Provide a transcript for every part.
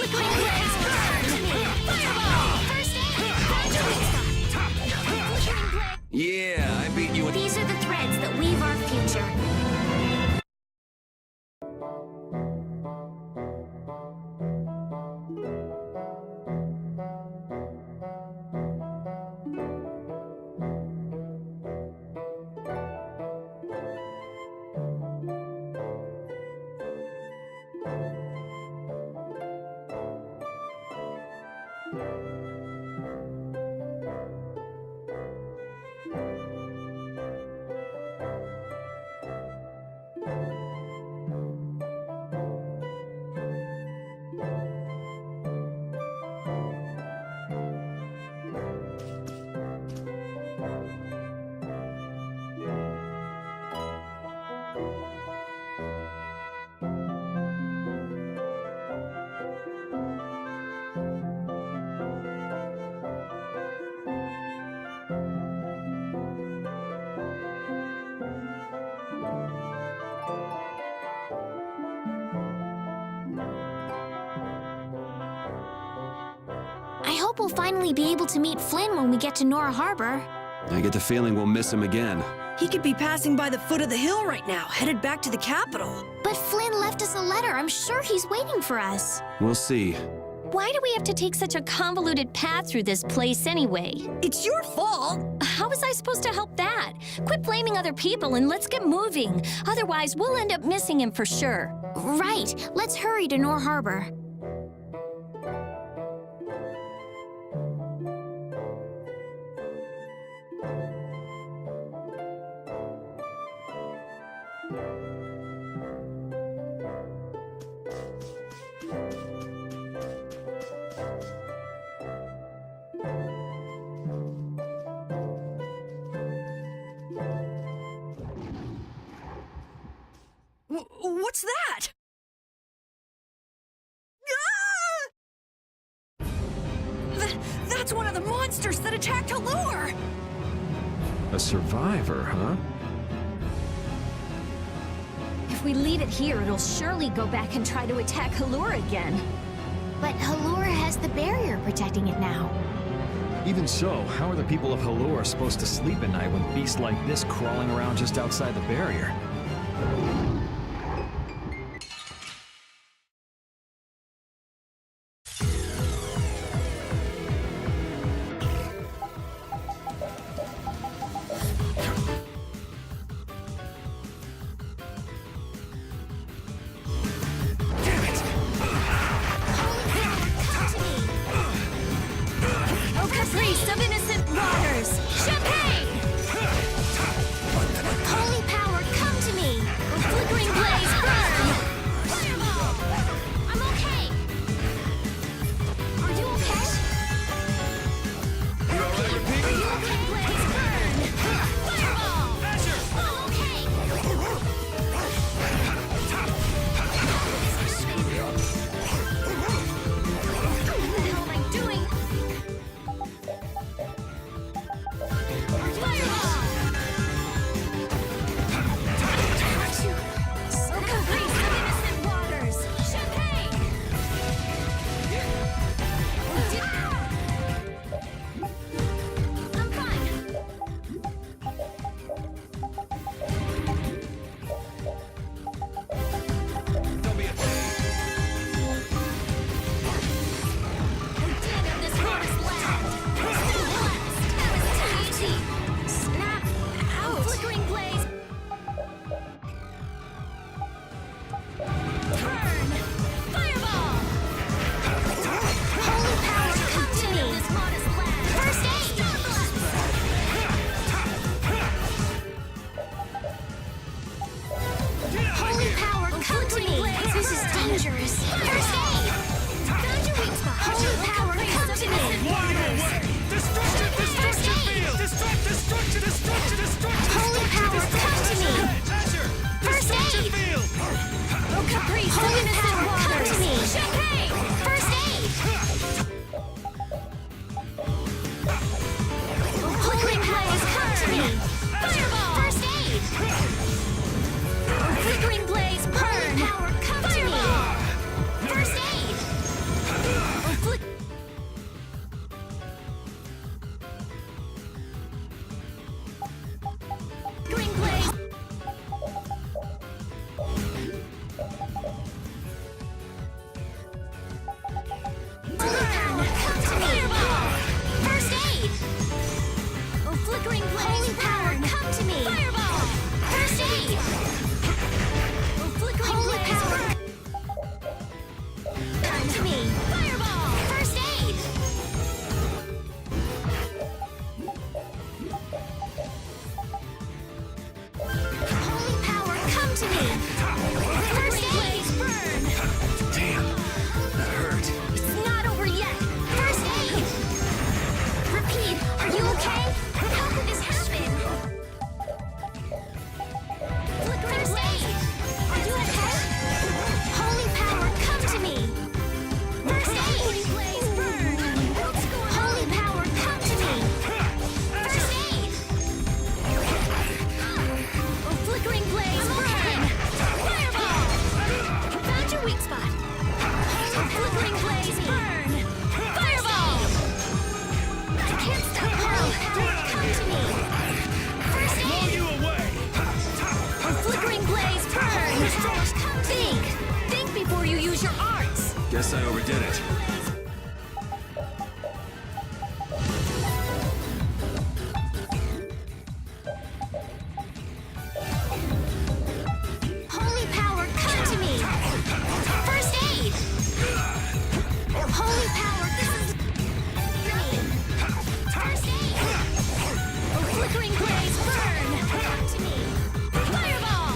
Flickering blaze, come to me! Fireball! First aid! Flickering blaze! Yeah, I beat you. These are the threads that weave our future. I hope we'll finally be able to meet Flynn when we get to Nora Harbor. I get the feeling we'll miss him again. He could be passing by the foot of the hill right now, headed back to the capital. But Flynn left us a letter. I'm sure he's waiting for us. We'll see. Why do we have to take such a convoluted path through this place anyway? It's your fault. How was I supposed to help that? Quit blaming other people and let's get moving. Otherwise, we'll end up missing him for sure. Right. Let's hurry to Nora Harbor. What's that? Ah! That's one of the monsters that attacked Halur! A survivor, huh? If we leave it here, it'll surely go back and try to attack Halur again. But Halur has the barrier protecting it now. Even so, how are the people of Halur supposed to sleep at night with beasts like this crawling around just outside the barrier? Caprice of innocent waters! Champagne! Holy power, come to me! Flickering Oh, flickering blaze, Holy power, burn! come to me! Fireball! First aid! Oh, flickering Holy blaze, power, burn! come to me! Fireball! First aid! Holy power, come to me! First aid! Burn! Damn, that hurt. It's not over yet! First aid! Repeat, are you okay? How could this happen? First aid! Are you okay? Holy power, come to me! First aid! Holy power, come to me! First aid! Oh, flickering blaze, burn! Fireball! Found your weak spot! Oh, flickering blaze, burn! Fireball! I can't stop. Holy power, come to me! First aid! Oh, flickering blaze, burn! Think! Think before you use your arts! Guess I overdid it. Holy power, come to me! First aid! Holy power, come to me! First aid! Oh, flickering blaze, burn! Come to me! Fireball!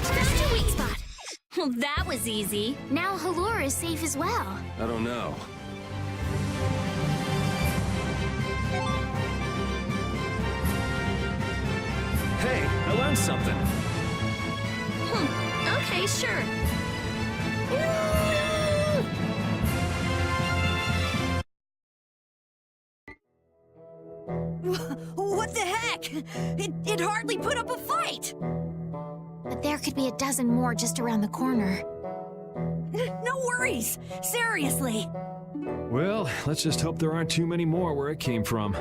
Found your weak spot! Well, that was easy. Now Halur is safe as well. I don't know. Hey, I learned something. Okay, sure. What the heck? It hardly put up a fight! But there could be a dozen more just around the corner. No worries! Seriously! Well, let's just hope there aren't too many more where it came from.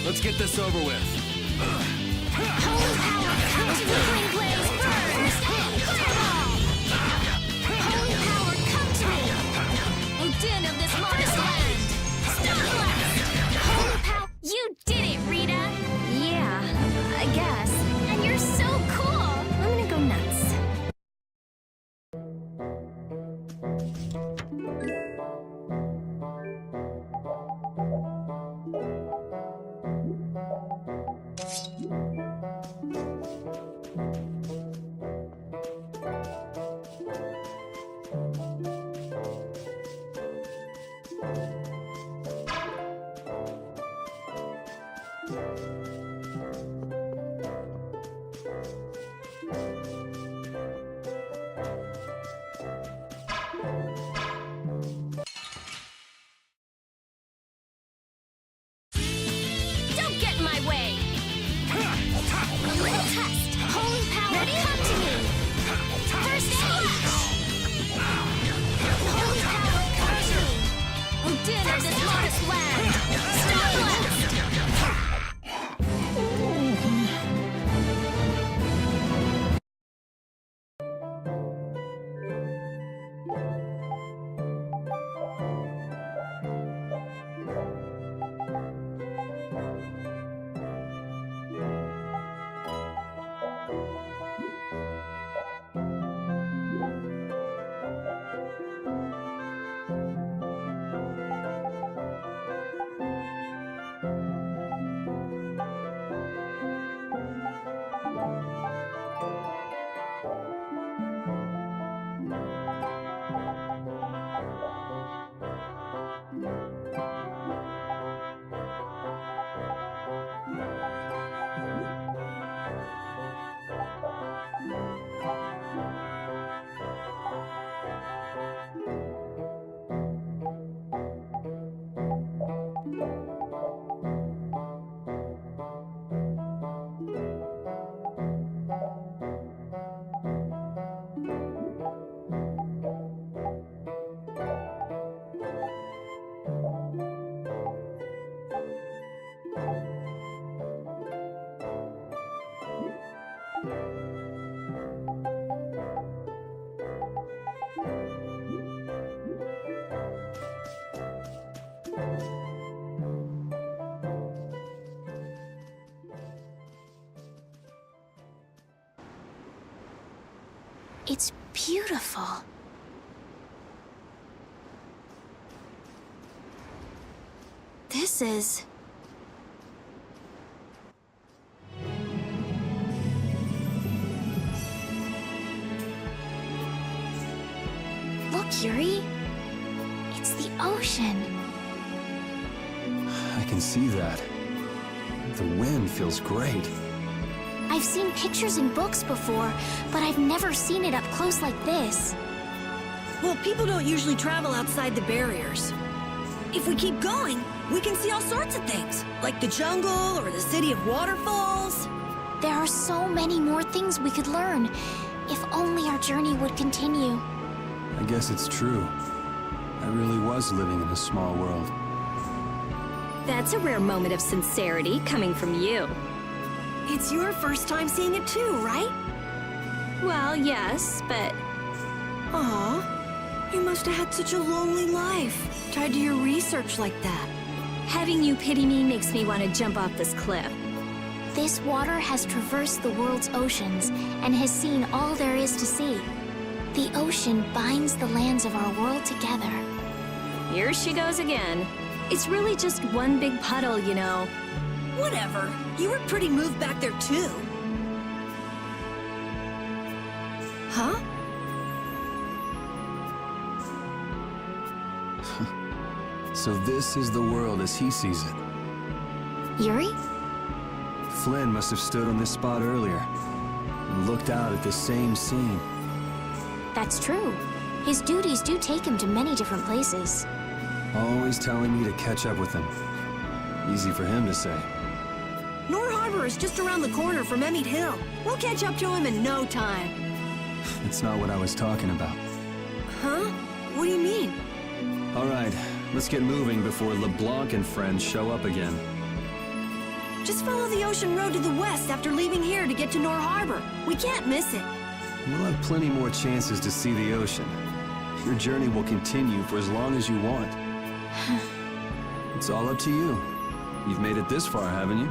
Let's get this over with. Holy power, come to me! Flickering blaze, burn! Fireball! Holy power, come to me! Oh, din of this modest land! Stop blast! Holy power, You did it, Rita! Yeah, I guess. And you're so cool! I'm gonna go nuts. Don't get in my way! a little test. Holy power, come to me! First aid! Holy power, come to me! Oh, din of this modest land! Stop blast! It's beautiful. This is... Look, Yuri. It's the ocean. I can see that. The wind feels great. I've seen pictures in books before, but I've never seen it up close like this. Well, people don't usually travel outside the barriers. If we keep going, we can see all sorts of things, like the jungle or the city of waterfalls. There are so many more things we could learn, if only our journey would continue. I guess it's true. I really was living in a small world. That's a rare moment of sincerity coming from you. It's your first time seeing it too, right? Well, yes, but Aw, you must have had such a lonely life, tied to your research like that. having you pity me makes me want to jump off this cliff. This water has traversed the world's oceans and has seen all there is to see. The ocean binds the lands of our world together. Here she goes again. It's really just one big puddle, you know. Whatever. You were pretty moved back there, too. Huh? So this is the world as he sees it. Yuri? Flynn must have stood on this spot earlier and looked out at the same scene. That's true. His duties do take him to many different places. Always telling me to catch up with him. Easy for him to say. Nor Harbor is just around the corner from Emmett Hill. We'll catch up to him in no time. That's not what I was talking about. Huh? What do you mean? All right, let's get moving before LeBlanc and friends show up again. Just follow the ocean road to the west after leaving here to get to Nor Harbor. We can't miss it. We'll have plenty more chances to see the ocean. Your journey will continue for as long as you want. It's all up to you. You've made it this far, haven't you?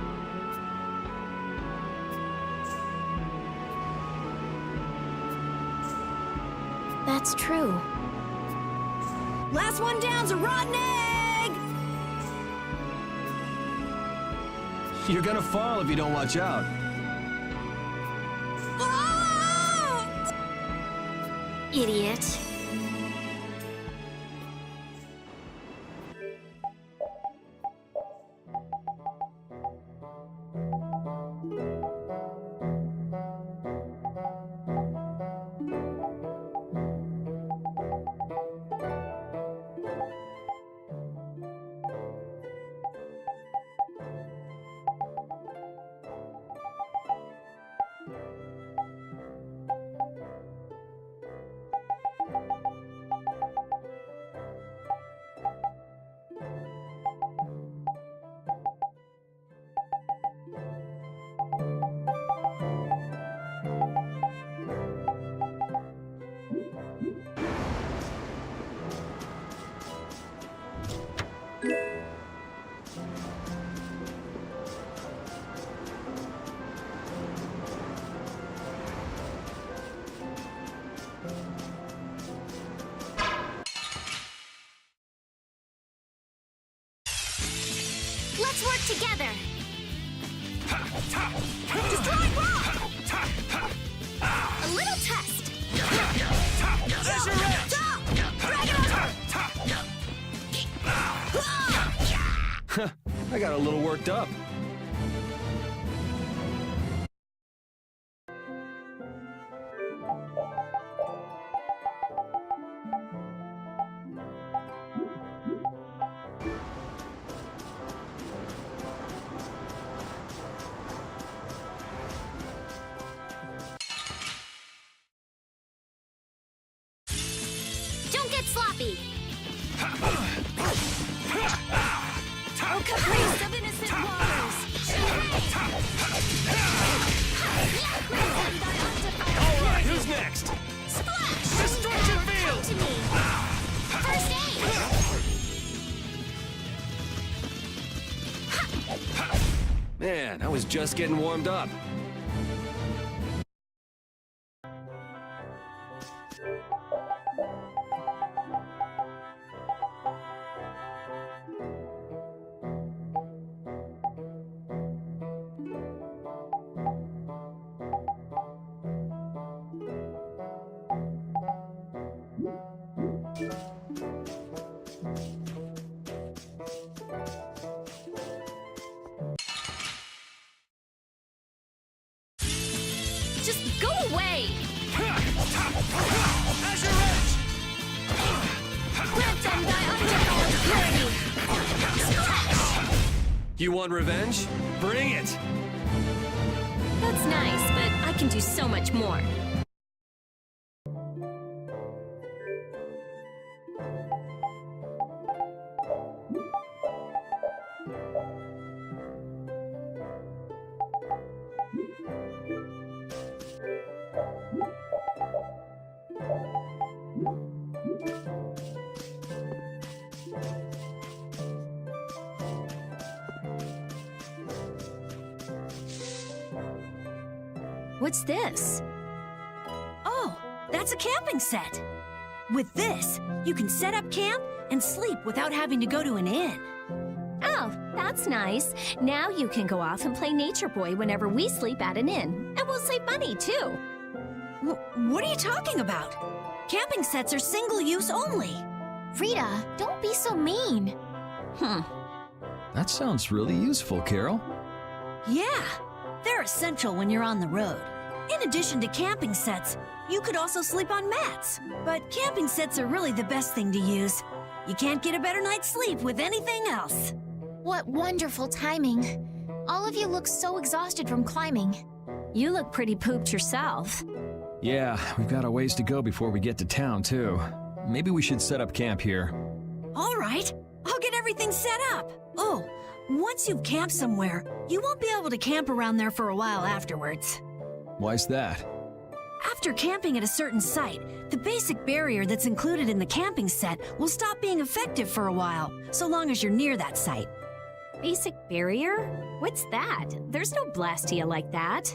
That's true. Last one down's a rotten egg! You're gonna fall if you don't watch out. Ah! Idiot. Let's work together. Destroy rock! A little test. I got a little worked up. Don't get sloppy. Oh, caprice of innocent waters! was just getting warmed up. Just go away! Azure Edge! Grant them thy undefiled purity! You want revenge? Bring it! That's nice, but I can do so much more. What's this? Oh, that's a camping set. With this, you can set up camp and sleep without having to go to an inn. Oh, that's nice. Now you can go off and play Nature Boy whenever we sleep at an inn. And we'll save money, too. What are you talking about? Camping sets are single-use only. Rita, don't be so mean. That sounds really useful, Carol. Yeah, they're essential when you're on the road. In addition to camping sets, you could also sleep on mats. But camping sets are really the best thing to use. You can't get a better night's sleep with anything else. What wonderful timing. All of you look so exhausted from climbing. You look pretty pooped yourself. Yeah, we've got a ways to go before we get to town, too. Maybe we should set up camp here. All right, I'll get everything set up. Oh, once you've camped somewhere, you won't be able to camp around there for a while afterwards. Why's that? After camping at a certain site, the basic barrier that's included in the camping set will stop being effective for a while, so long as you're near that site. Basic barrier? What's that? There's no Blastia like that.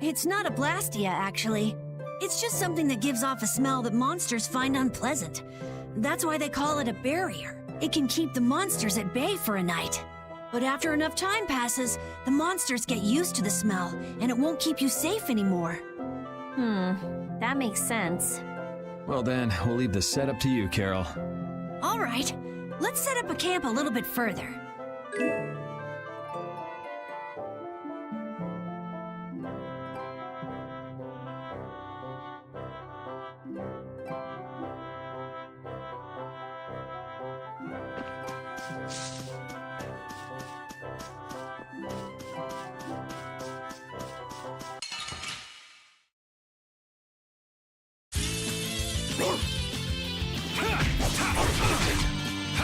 It's not a Blastia, actually. It's just something that gives off a smell that monsters find unpleasant. That's why they call it a barrier. It can keep the monsters at bay for a night. But after enough time passes, the monsters get used to the smell, and it won't keep you safe anymore. That makes sense. Well then, we'll leave the setup to you, Carol. All right, let's set up a camp a little bit further.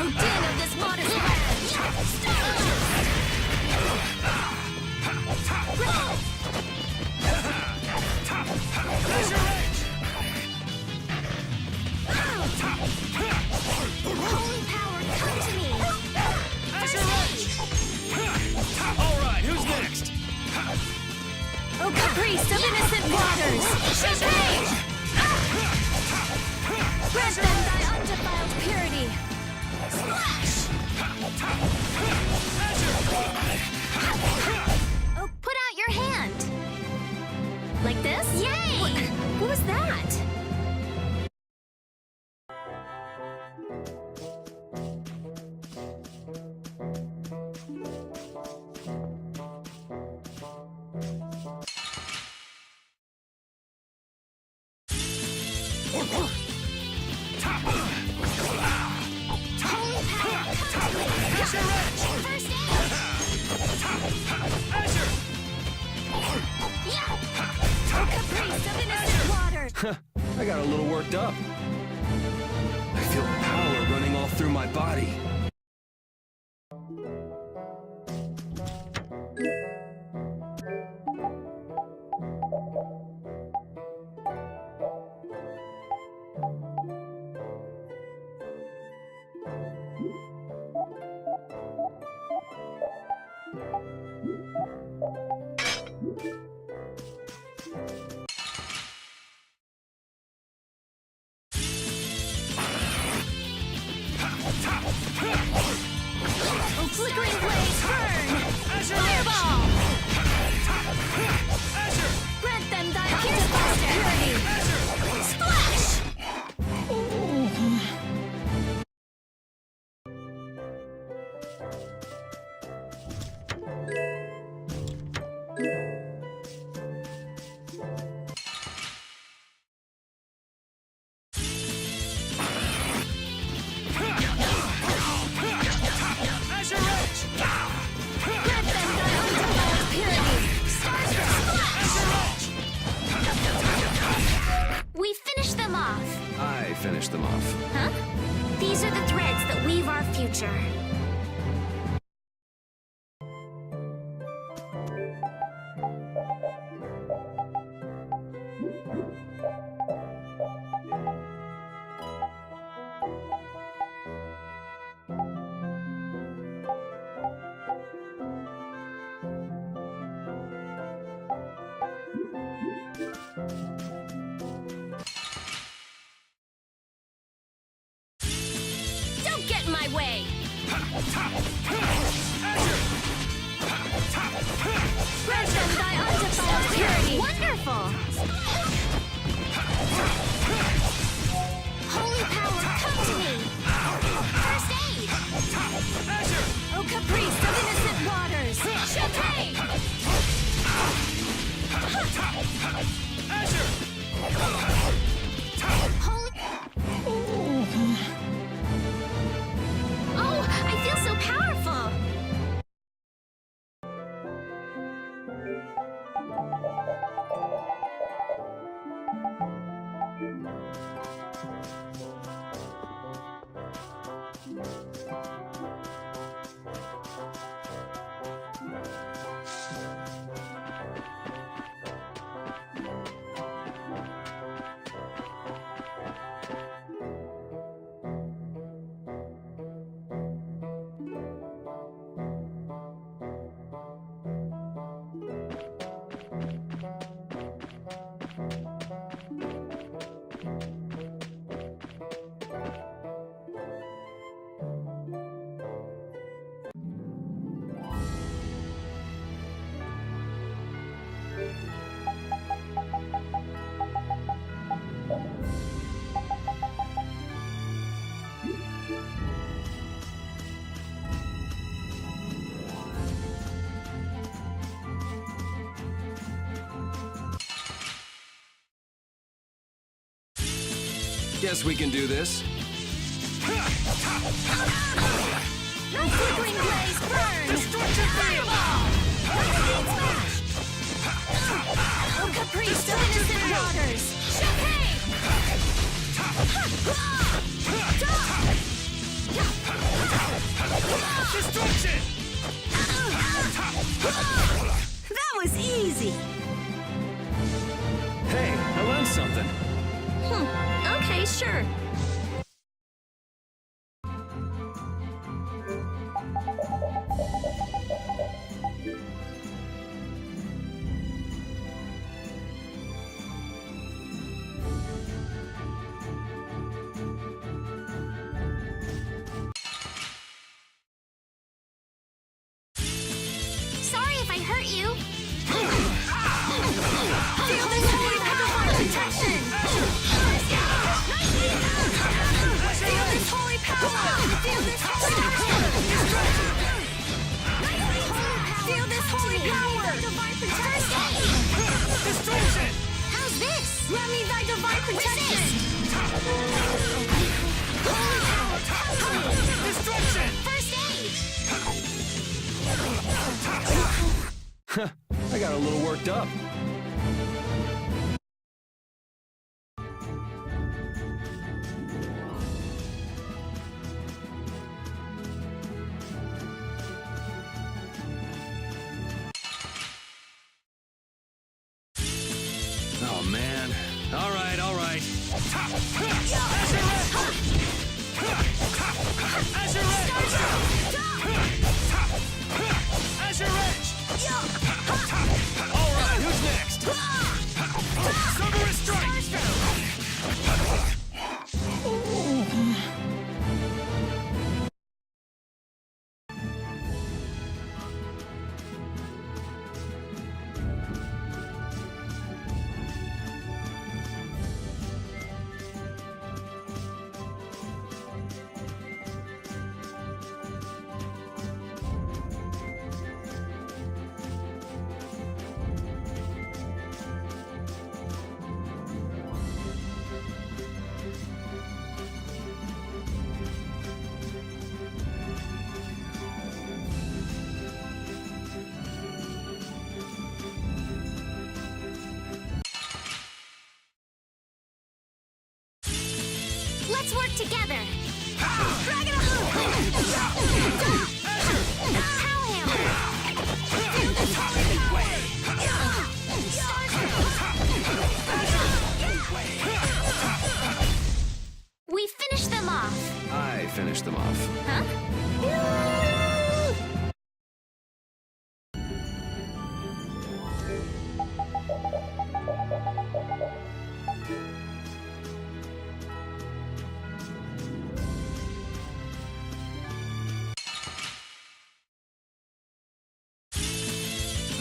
Din of this modest revenge! Holy power, come to me! Alright, who's next? Oh, Caprice of innocent waters! Champagne! Grant them thy undefiled purity! Oh, put out your hand! Like this? Yay! What was that? Holy power, come to me! First aid! Yeah! Caprice of innocent waters! I got a little worked up. I feel power running all through my body. finish them off. Huh? These are the threads that weave our future. Don't get in my way! Grant them thy undefiled purity! Wonderful! Holy power, come to me! First aid! Oh, caprice of innocent waters! Champagne! Holy... Oh, I feel so powerful! Guess we can do this. No flickering blaze burn! Destruction Fireball! Hurricane smash! Oh, caprice of innocent waters! Champagne! Destruction! That was easy! Hey, I learned something. Okay, sure. Sorry if I hurt you. Feel this holy power! Protection! Feel this holy power! Feel this holy power! Feel this holy power! Divine protection! Destruction! How's this? Grant me thy divine protection! Holy power, come to me! Destruction! First aid! I got a little worked up. Oh, man. All right, all right. Azure Edge! All right, who's next? Summer Strike! together. Dragon of Pow Hammer. Feel this holy power. We finished them off. I finished them off. Huh?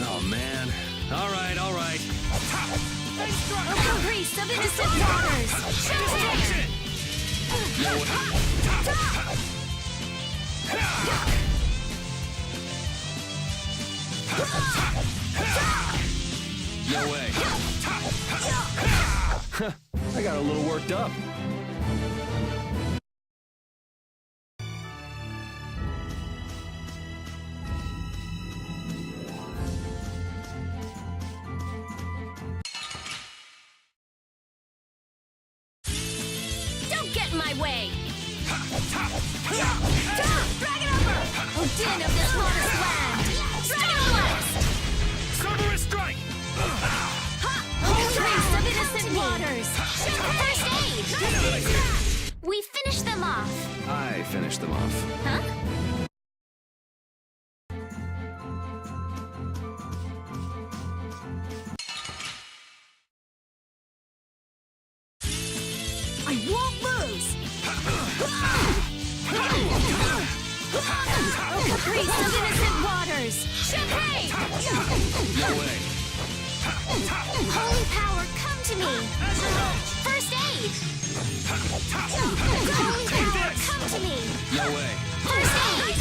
Oh, man. All right, all right. Open priest of innocent waters. No way. I got a little worked up. Don't get in my way! Dragon Emperor. Odin of this modest land! Dragon Blast! Cerberus strike! Holy priest of innocent waters! First aid. We finished them off. I finished them off. Huh? I won't lose! Priest of innocent waters! Champagne! No way. Holy power, come to me. First aid. Holy power, come to me. No way. First aid.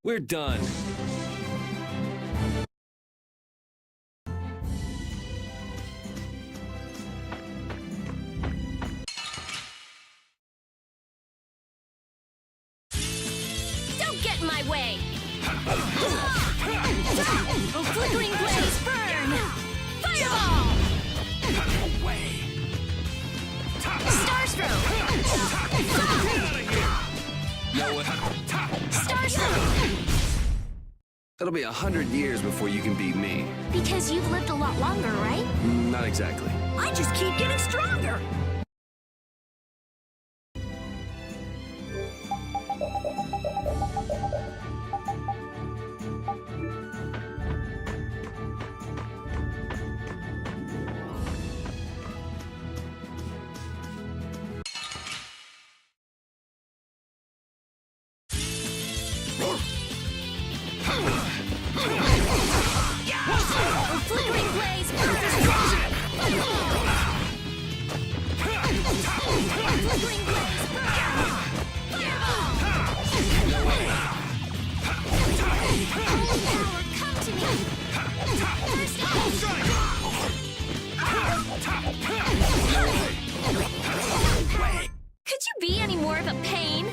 We're done. Don't get in my way! Oh, flickering blaze, burn! Fireball! Starstroke. No way. Starstroke. It'll be 100 years before you can beat me. Because you've lived a lot longer, right? Not exactly. I just keep getting stronger! Oh, flickering blaze, burn! Flickering blaze, burn! Fireball! Holy power, come to me. First aid. Could you be any more of a pain?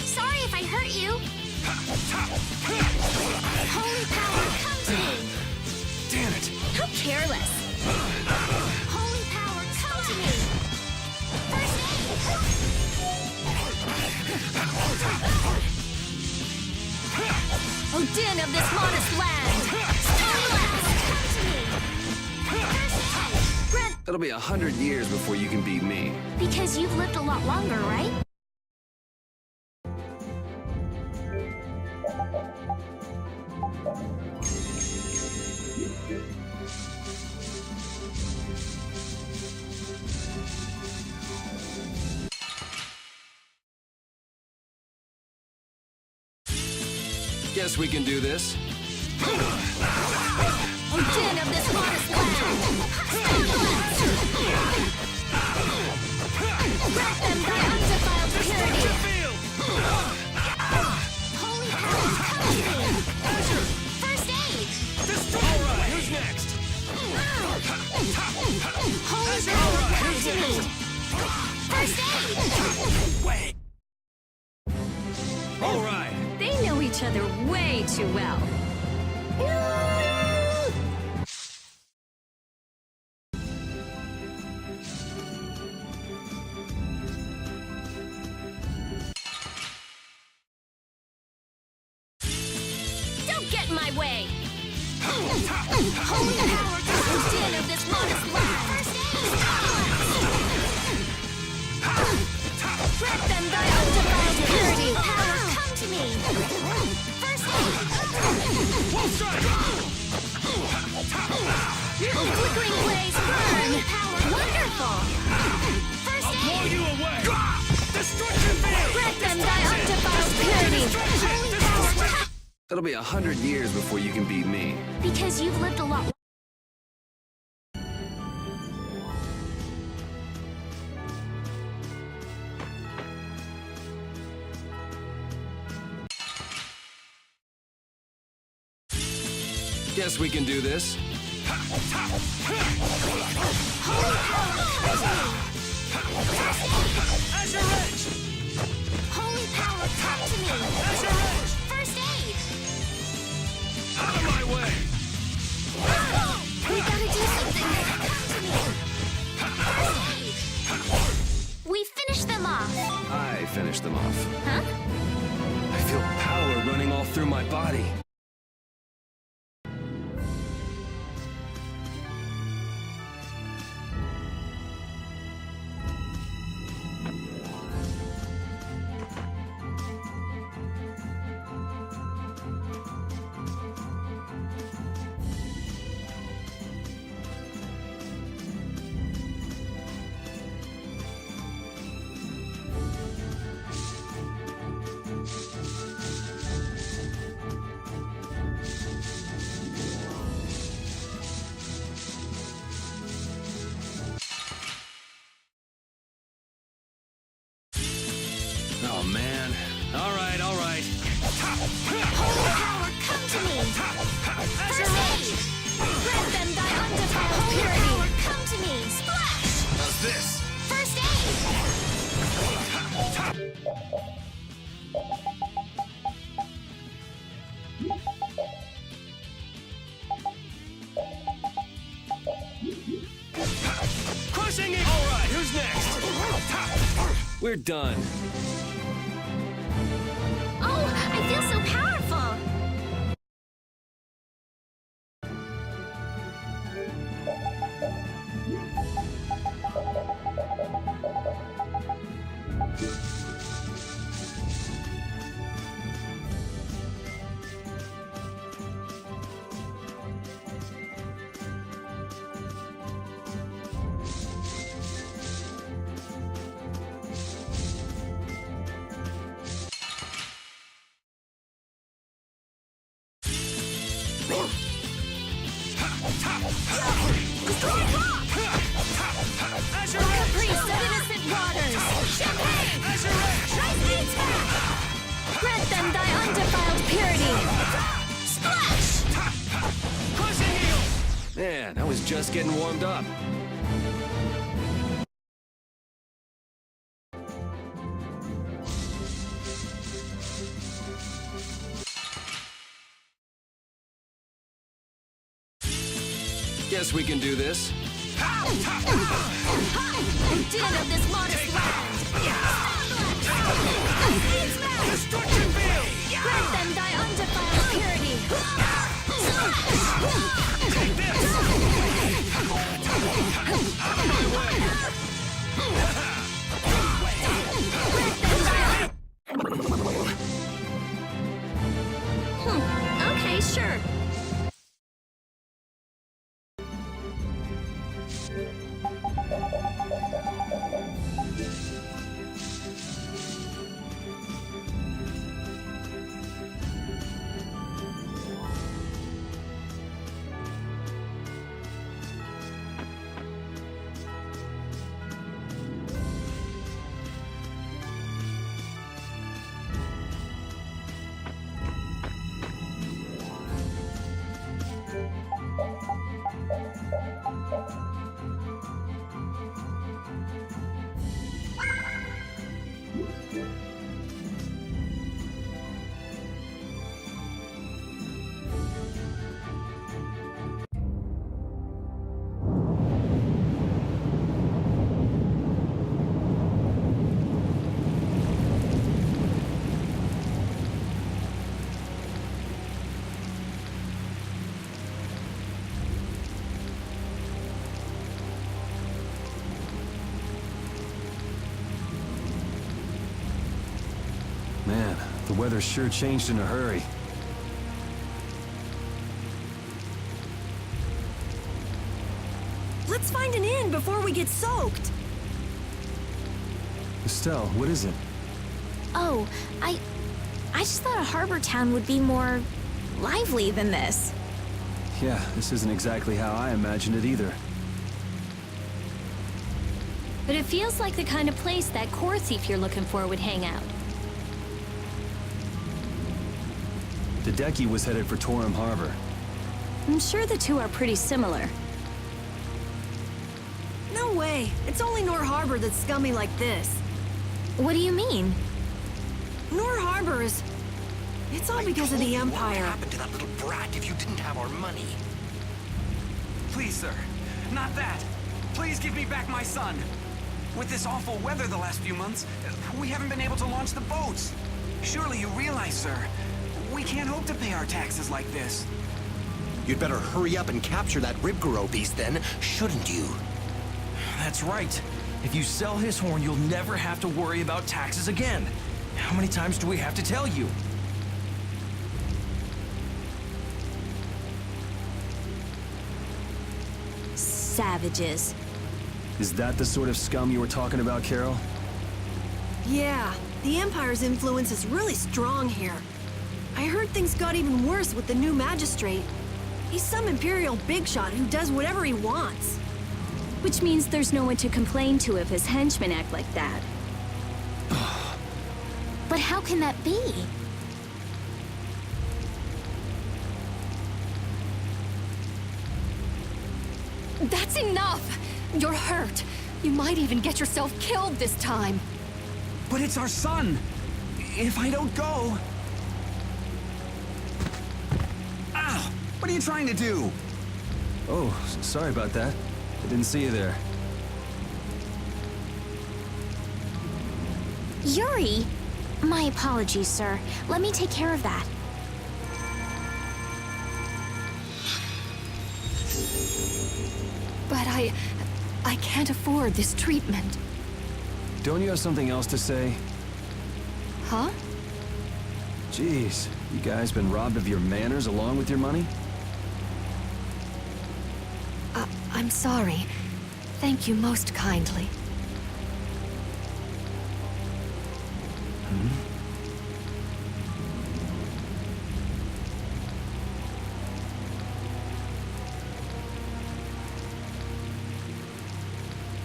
Sorry if I hurt you. Holy power, come to me. Damn it. How careless! Holy power, come to me. First aid. Odin of this modest land! Stone blast, come to me. First aid. Grant It'll be 100 years before you can beat me. Because you've lived a lot longer, right? Guess we can do this. Odin of this modest land! Grant too well. Don't get in my way! Holy power comes in of this modest land! Let them thy undefiled purity! Power, come to me! First aid! Flickering blaze, burn! Power, wonderful! First aid! Blow you away! Destruction field! Let them thy undefiled purity! Holy power, It'll be 100 years before you can beat me. because you've lived a lot. Guess we can do this. Azure Edge! Holy power, come to me! Azure Edge! First aid! Out of my way! We gotta do something! Come to me! First aid! We finished them off. I finished them off. Huh? I feel power running all through my body. Oh, man. All right, all right. Holy power, come to me! First aid! Let them thy undefiled Holy purity! power, come to me! Splash! How's this? First aid! Crushing it! All right, who's next? We're done. Oh, I feel so powerful! Azure Caprice Edge! of innocent waters! Champagne! Azure Edge! Lightning attack! Grant them thy undefiled purity! Splash! Crushing Eel! Man, I was just getting warmed up. Guess we can do this. Den of this modest land! Destruction field! Grant them thy undefiled purity! Take this! Out of my way! Okay, sure. Man, the weather sure changed in a hurry. Let's find an inn before we get soaked. Estelle, what is it? Oh, I just thought a harbor town would be more lively than this. Yeah, this isn't exactly how I imagined it either. But it feels like the kind of place that core thief you're looking for would hang out. Hideki was headed for Torum Harbor. I'm sure the two are pretty similar. No way. It's only Nor Harbor that's scummy like this. What do you mean? Nor Harbor is... It's all because of the What would Empire. happen to that little brat if you didn't have our money? Please, sir. Not that. Please give me back my son. With this awful weather the last few months, we haven't been able to launch the boats. Surely you realize, sir, we can't hope to pay our taxes like this. You'd better hurry up and capture that Ribgaro beast then, shouldn't you? That's right. If you sell his horn, you'll never have to worry about taxes again. How many times do we have to tell you? Savages. Is that the sort of scum you were talking about, Carol? Yeah, the Empire's influence is really strong here. I heard things got even worse with the new magistrate. He's some Imperial bigshot who does whatever he wants. Which means there's no one to complain to if his henchmen act like that. But how can that be? That's enough! You're hurt. You might even get yourself killed this time. But it's our son. If I don't go... Ow! What are you trying to do? Oh, sorry about that. I didn't see you there. Yuri! My apologies, sir. Let me take care of that. But I can't afford this treatment. Don't you have something else to say? Huh? Jeez, you guys been robbed of your manners along with your money? I'm sorry. Thank you most kindly.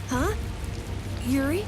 Huh? Yuri?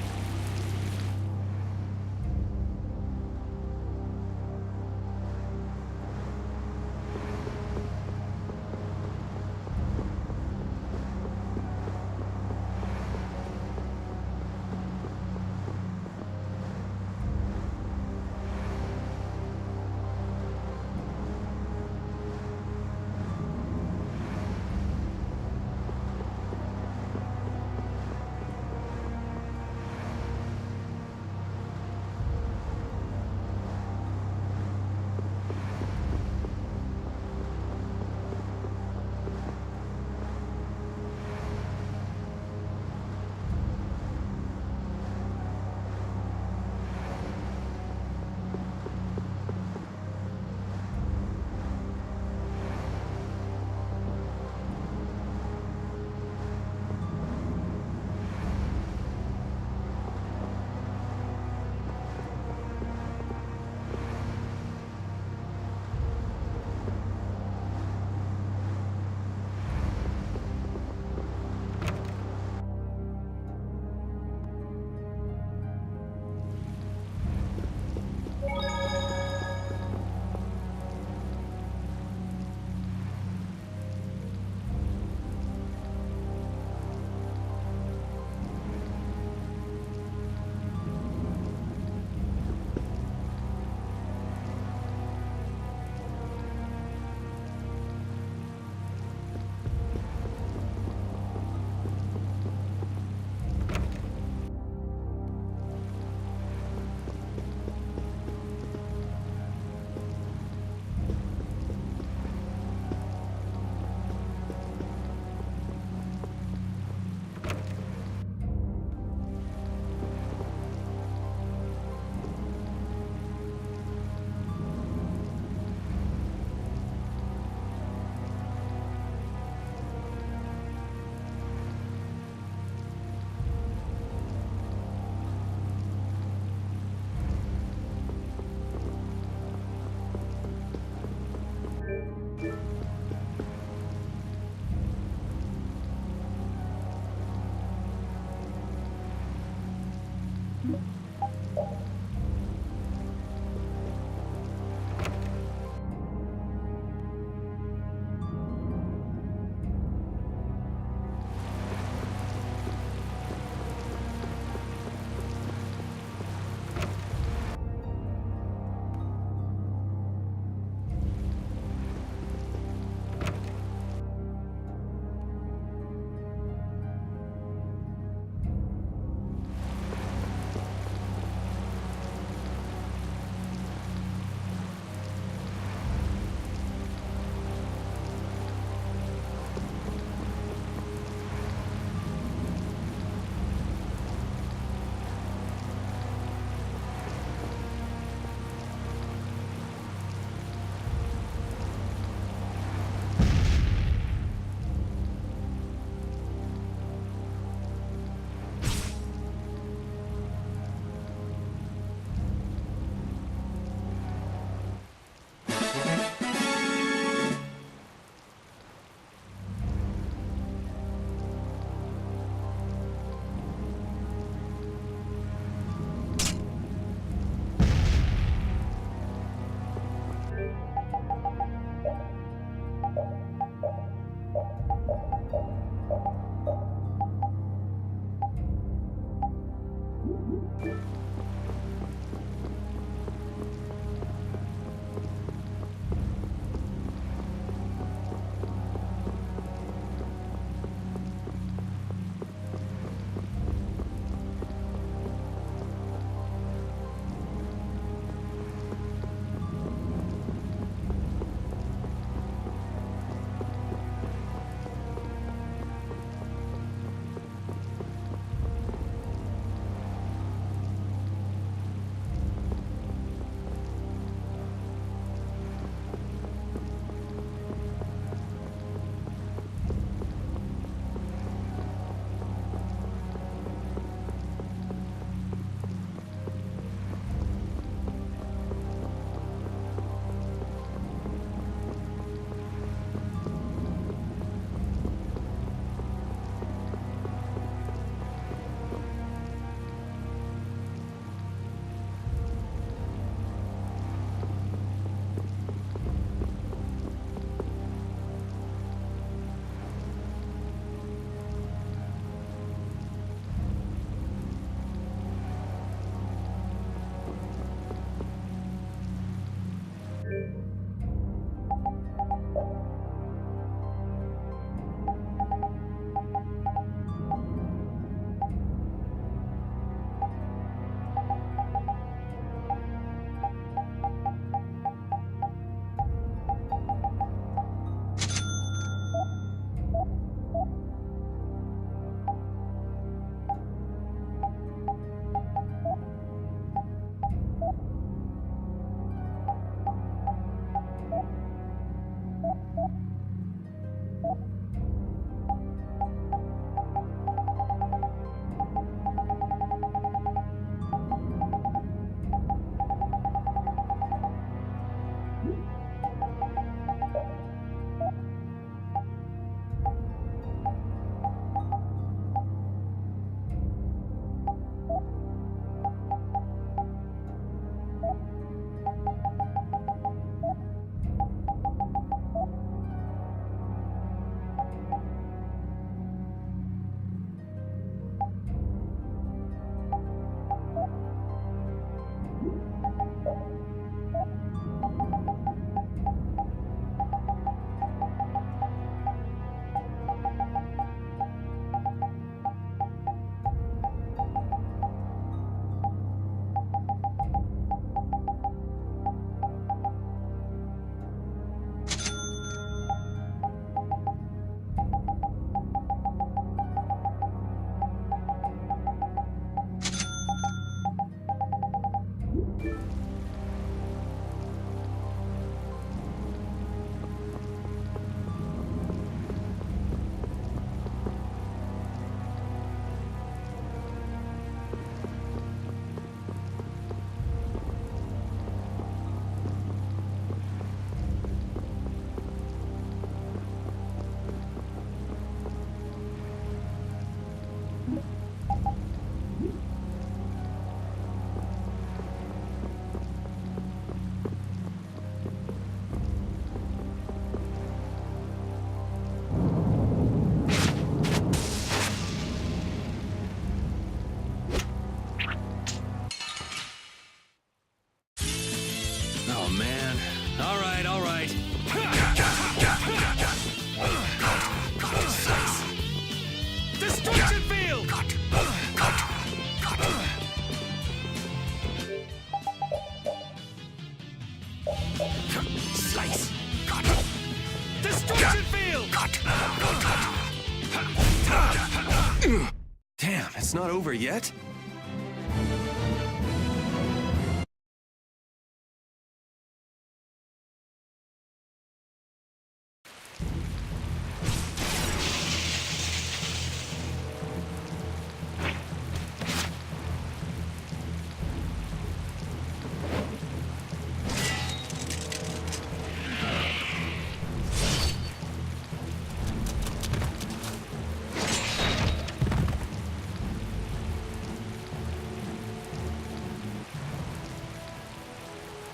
Damn, it's not over yet?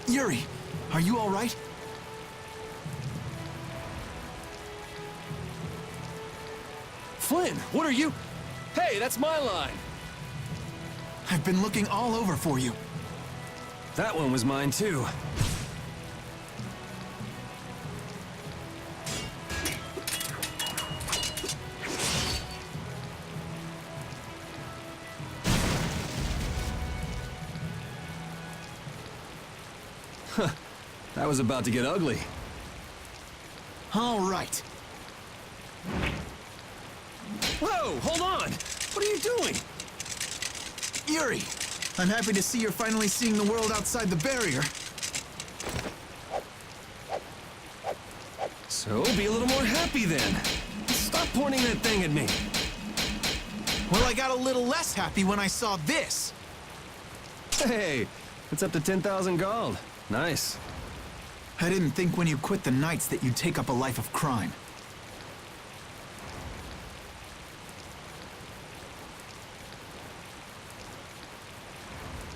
Yuri, are you all right? Flynn, what are you... Hey, that's my line! I've been looking all over for you. That one was mine too. Huh. That was about to get ugly. All right. Whoa, hold on! What are you doing? Yuri, I'm happy to see you're finally seeing the world outside the barrier. So, be a little more happy then. Stop pointing that thing at me. Well, I got a little less happy when I saw this. Hey, it's up to 10,000 gold. Nice. I didn't think when you quit the Knights that you'd take up a life of crime.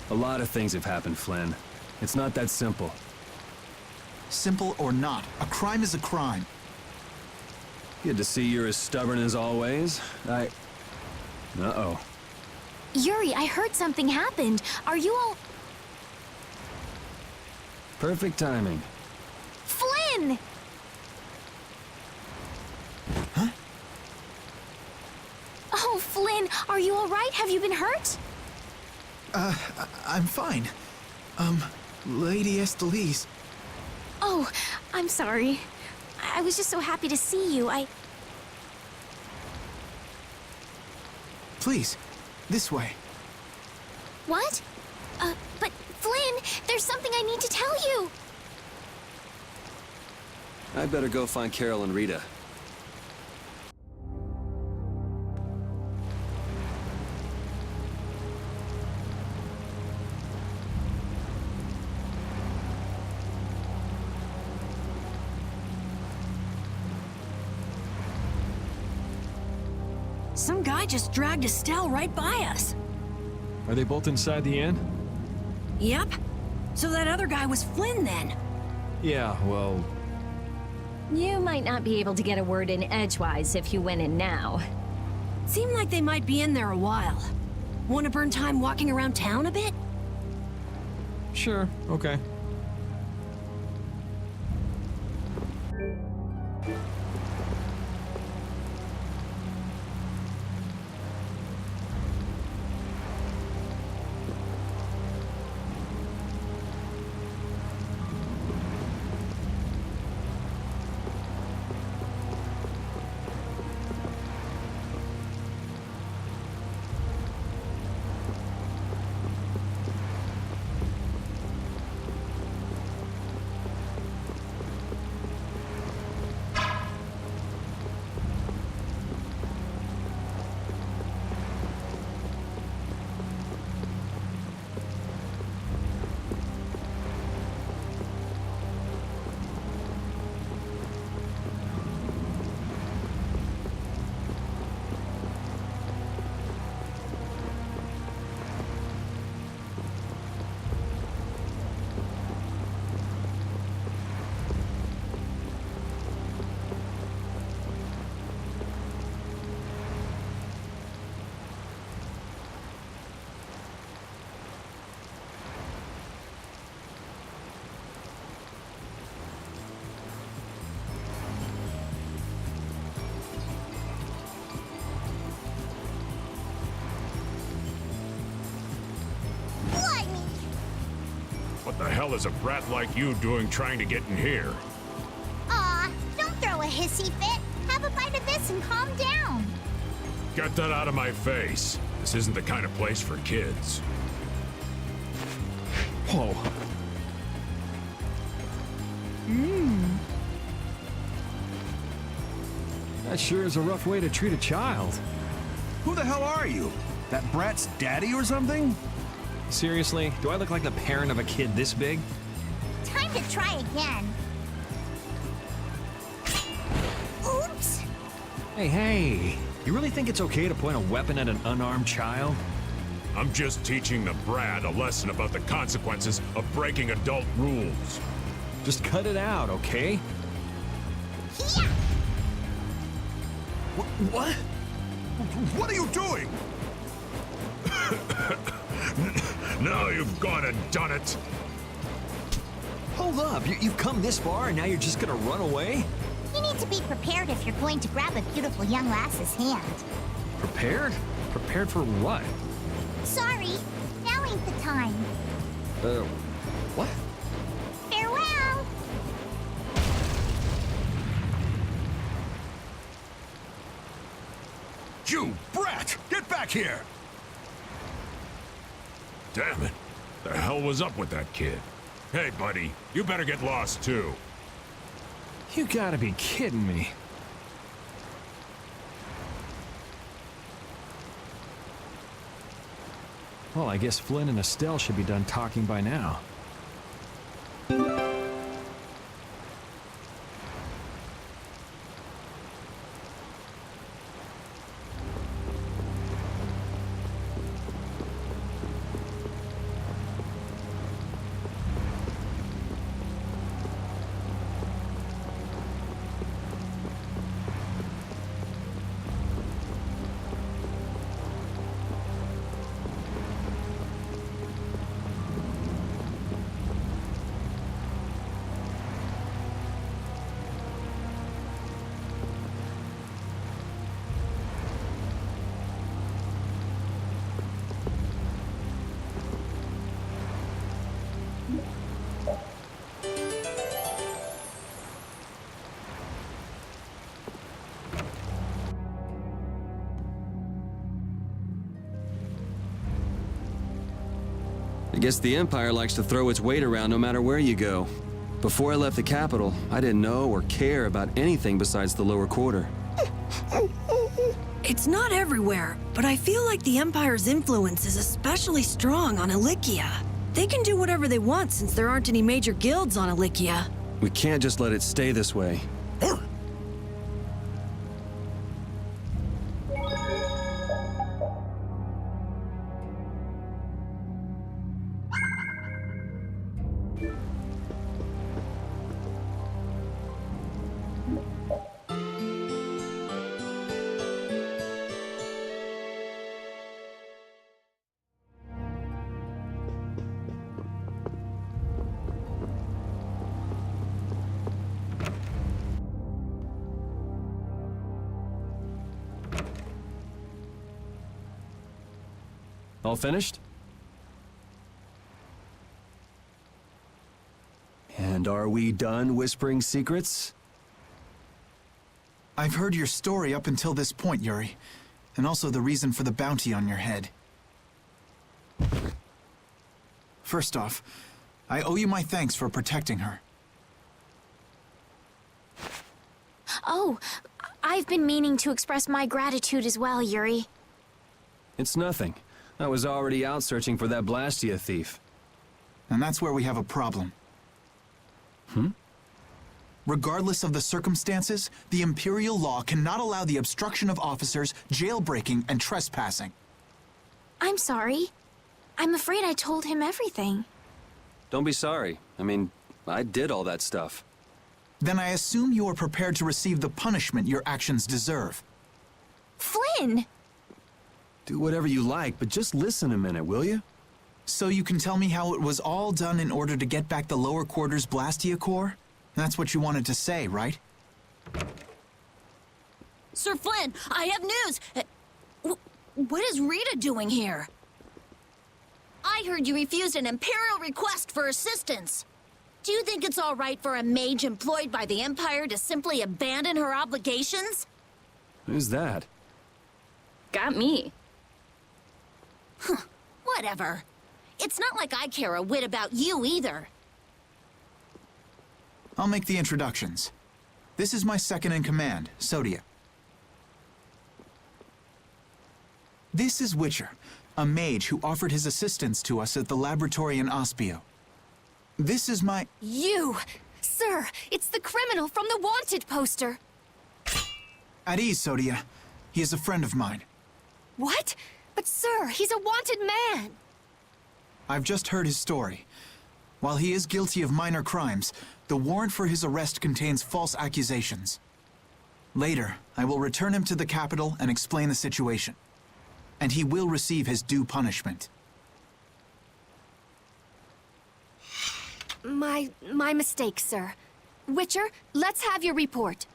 A lot of things have happened, Flynn. It's not that simple. Simple or not, a crime is a crime. Good to see you're as stubborn as always. Uh-oh. Yuri, I heard something happened. Are you all... Perfect timing. Flynn! Huh? Oh, Flynn, are you all right? Have you been hurt? I'm fine. Lady Estelise. Oh, I'm sorry. I was just so happy to see you. Please, this way. What? But Flynn, there's something I need to tell you. I'd better go find Carol and Rita. Some guy just dragged Estelle right by us. Are they both inside the inn? Yep. So that other guy was Flynn then. Yeah, well... You might not be able to get a word in edgewise if you went in now. Seemed like they might be in there a while. Want to burn time walking around town a bit? Sure, okay. What the hell is a brat like you doing trying to get in here? Aw, don't throw a hissy fit. Have a bite of this and calm down. Get that out of my face. This isn't the kind of place for kids. Whoa. That sure is a rough way to treat a child. Who the hell are you? That brat's daddy or something? Seriously? Do I look like the parent of a kid this big? Time to try again. Oops. Hey. You really think it's okay to point a weapon at an unarmed child? I'm just teaching the brat a lesson about the consequences of breaking adult rules. Just cut it out, okay? Yeah. What? What are you doing? you've gone and done it. Hold up, you've come this far and now you're just gonna run away? You need to be prepared if you're going to grab a beautiful young lass's hand. Prepared? Prepared for what? Sorry, now ain't the time. What? Farewell! You brat! Get back here! Damn it. The hell was up with that kid? Hey, buddy, you better get lost too. You gotta be kidding me. Well, I guess Flynn and Estelle should be done talking by now. I guess the Empire likes to throw its weight around no matter where you go. Before I left the capital, I didn't know or care about anything besides the lower quarter. It's not everywhere, but I feel like the Empire's influence is especially strong on Ilikia. They can do whatever they want since there aren't any major guilds on Ilikia. We can't just let it stay this way. All finished? And are we done whispering secrets? I've heard your story up until this point, Yuri, and also the reason for the bounty on your head. First off, I owe you my thanks for protecting her. Oh, I've been meaning to express my gratitude as well, Yuri. It's nothing. I was already out searching for that Blastia thief. And that's where we have a problem. Regardless of the circumstances, the Imperial law cannot allow the obstruction of officers, jailbreaking, and trespassing. I'm sorry. I'm afraid I told him everything. Don't be sorry. I mean, I did all that stuff. Then I assume you are prepared to receive the punishment your actions deserve. Flynn! Do whatever you like, but just listen a minute, will you? So you can tell me how it was all done in order to get back the lower quarters Blastia core? That's what you wanted to say, right? Sir Flynn, I have news! What is Rita doing here? I heard you refused an Imperial request for assistance. Do you think it's all right for a mage employed by the Empire to simply abandon her obligations? Who's that? Got me. Whatever. It's not like I care a whit about you either. I'll make the introductions. This is my second in command, Sodia. This is Witcher, a mage who offered his assistance to us at the laboratory in Aspio. This is my... You! Sir, it's the criminal from the wanted poster! At ease, Sodia. He is a friend of mine. What? But sir, he's a wanted man! I've just heard his story. While he is guilty of minor crimes, the warrant for his arrest contains false accusations. Later, I will return him to the capital and explain the situation. And he will receive his due punishment. My mistake, sir. Witcher, let's have your report.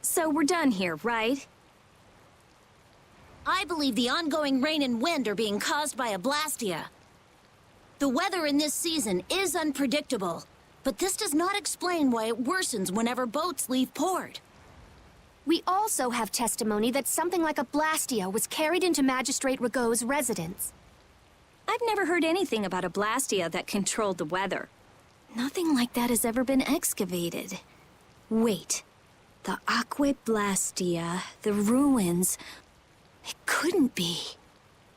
So we're done here, right? I believe the ongoing rain and wind are being caused by a Blastia. The weather in this season is unpredictable, but this does not explain why it worsens whenever boats leave port. We also have testimony that something like a Blastia was carried into Magistrate Rigaud's residence. I've never heard anything about a Blastia that controlled the weather. Nothing like that has ever been excavated. Wait. The Aqua Blastia, the ruins... It couldn't be.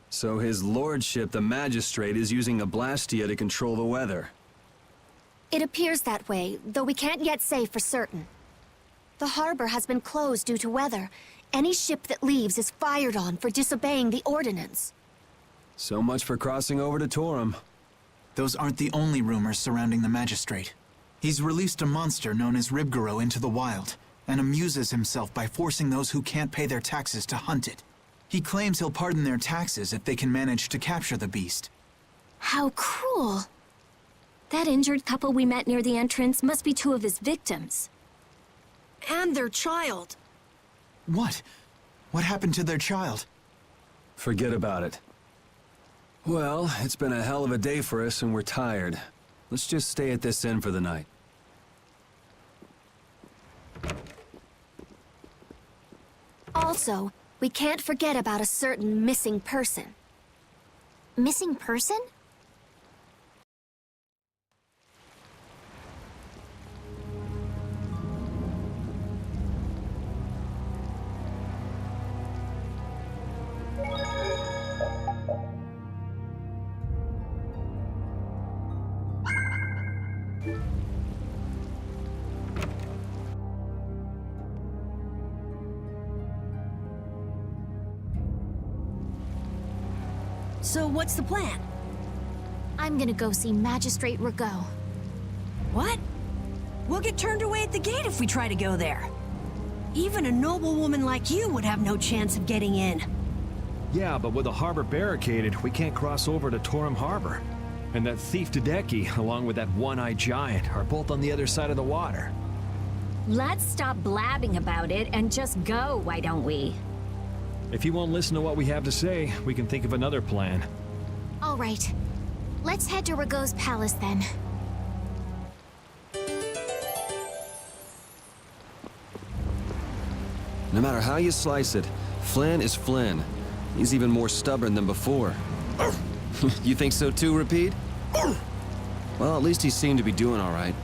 So his lordship, the magistrate, is using a Blastia to control the weather. It appears that way, though we can't yet say for certain. The harbor has been closed due to weather. Any ship that leaves is fired on for disobeying the ordinance. So much for crossing over to Torum. Those aren't the only rumors surrounding the magistrate. He's released a monster known as Ribgaro into the wild, and amuses himself by forcing those who can't pay their taxes to hunt it. He claims he'll pardon their taxes if they can manage to capture the beast. How cruel. That injured couple we met near the entrance must be two of his victims. And their child. What? What happened to their child? Forget about it. Well, it's been a hell of a day for us and we're tired. Let's just stay at this inn for the night. Also, we can't forget about a certain missing person. Missing person? So what's the plan? I'm gonna go see Magistrate Rigaud. What? We'll get turned away at the gate if we try to go there. Even a noble woman like you would have no chance of getting in. Yeah, but with the harbor barricaded, we can't cross over to Torum Harbor. And that thief Tadeki, along with that one-eyed giant, are both on the other side of the water. Let's stop blabbing about it and just go, why don't we? If you won't listen to what we have to say, we can think of another plan. All right. Let's head to Rigaud's palace then. No matter how you slice it, Flynn is Flynn. He's even more stubborn than before. You think so too, Repeat? Well, at least he seemed to be doing all right.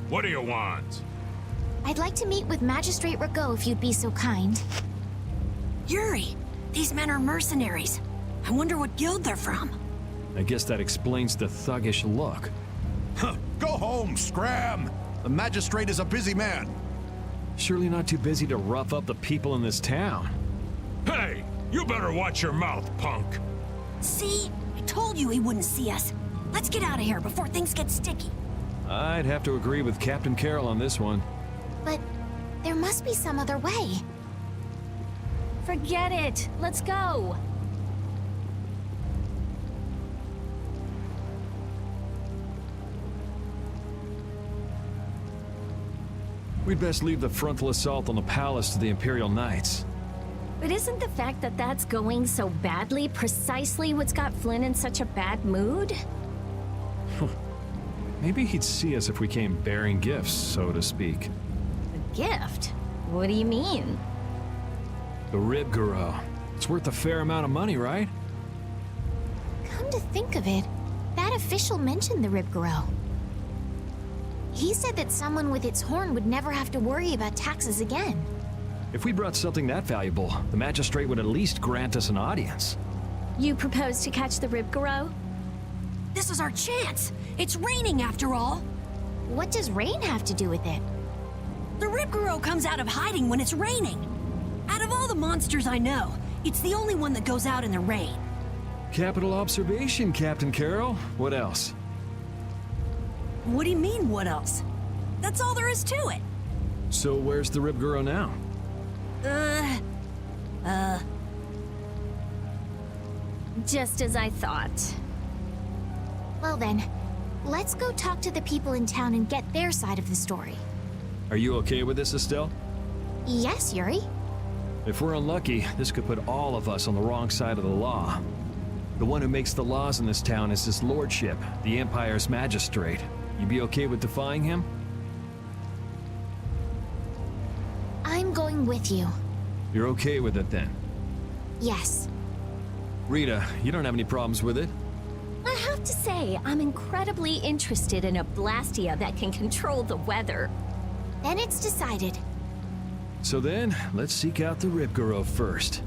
What do you want? I'd like to meet with Magistrate Rago if you'd be so kind. Yuri, these men are mercenaries. I wonder what guild they're from. I guess that explains the thuggish look. Huh, go home, Scram! The magistrate is a busy man. Surely not too busy to rough up the people in this town. Hey, you better watch your mouth, punk. See? I told you he wouldn't see us. Let's get out of here before things get sticky. I'd have to agree with Captain Carroll on this one. But there must be some other way. Forget it. Let's go. We'd best leave the frontal assault on the palace to the Imperial Knights. But isn't the fact that that's going so badly precisely what's got Flynn in such a bad mood? Maybe he'd see us if we came bearing gifts, so to speak. A gift? What do you mean? The Rib Garou. It's worth a fair amount of money, right? Come to think of it, that official mentioned the Rib Garou. He said that someone with its horn would never have to worry about taxes again. If we brought something that valuable, the magistrate would at least grant us an audience. You propose to catch the Rib Garou? This is our chance. It's raining after all. What does rain have to do with it? The Rib Garou comes out of hiding when it's raining. Out of all the monsters I know, it's the only one that goes out in the rain. Capital observation, Captain Carroll. What else? What do you mean, what else? That's all there is to it. So where's the Rib Garou now? Just as I thought. Well then, let's go talk to the people in town and get their side of the story. Are you okay with this, Estelle? Yes, Yuri. If we're unlucky, this could put all of us on the wrong side of the law. The one who makes the laws in this town is his lordship, the Empire's magistrate. You be okay with defying him? I'm going with you. You're okay with it then? Yes. Rita, you don't have any problems with it? I have to say, I'm incredibly interested in a Blastia that can control the weather. Then it's decided. So then, let's seek out the Rib Garou first.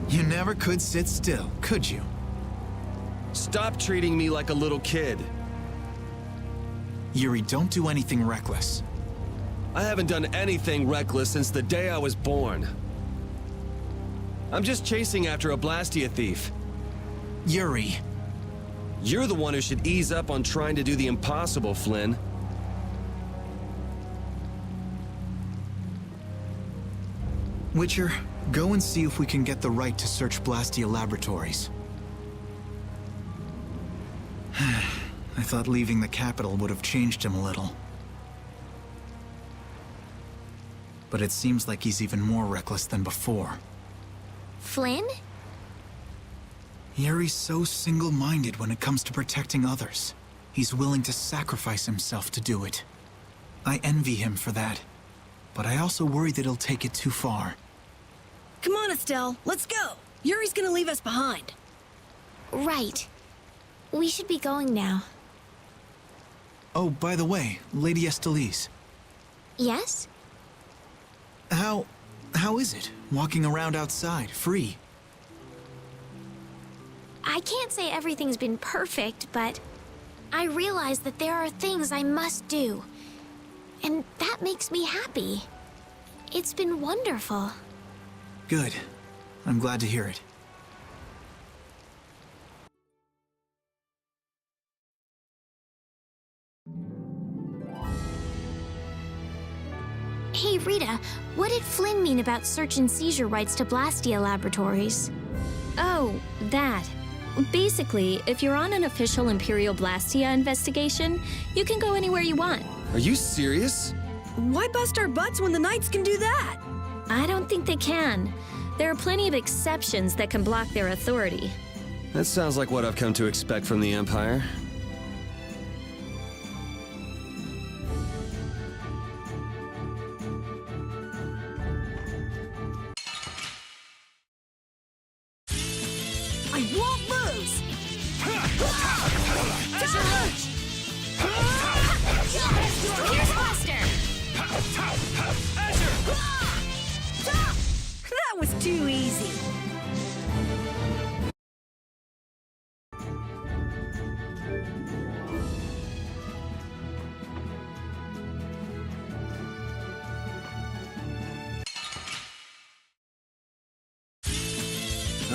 You never could sit still, could you? Stop treating me like a little kid. Yuri, don't do anything reckless. I haven't done anything reckless since the day I was born. I'm just chasing after a Blastia thief. Yuri. You're the one who should ease up on trying to do the impossible, Flynn. Witcher, go and see if we can get the right to search Blastia Laboratories. I thought leaving the capital would have changed him a little. But it seems like he's even more reckless than before. Flynn? Yuri's so single-minded when it comes to protecting others. He's willing to sacrifice himself to do it. I envy him for that. But I also worry that he'll take it too far. Come on, Estelle, let's go. Yuri's gonna leave us behind. Right. We should be going now. Oh, by the way, Lady Estellise. Yes? How is it, walking around outside, free? I can't say everything's been perfect, but I realize that there are things I must do. And that makes me happy. It's been wonderful. Good. I'm glad to hear it. Hey, Rita, what did Flynn mean about search and seizure rights to Blastia laboratories? Oh, that. Basically, if you're on an official Imperial Blastia investigation, you can go anywhere you want. Are you serious? Why bust our butts when the Knights can do that? I don't think they can. There are plenty of exceptions that can block their authority. That sounds like what I've come to expect from the Empire. I won't lose! Here's Buster! That was too easy.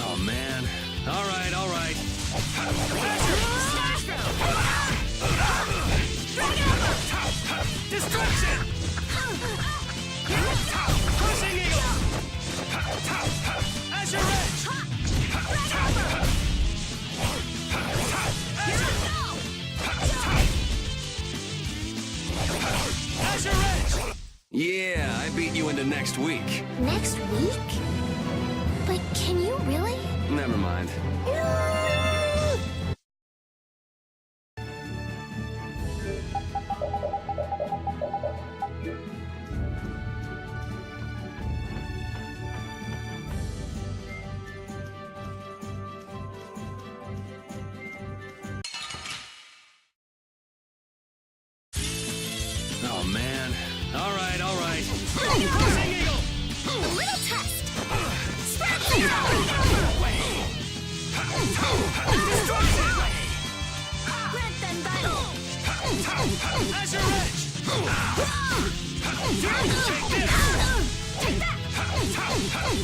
Oh, man. All right, all right. Destruction! Crushing Eagle! Azure Edge! Azure Edge! Yeah, I beat you into next week. Next week? But can you really? Never mind. Oh, man. All right, all right. Crushing Eagle! A little test! Destruction! Grant them battle! Azure Edge! Take that!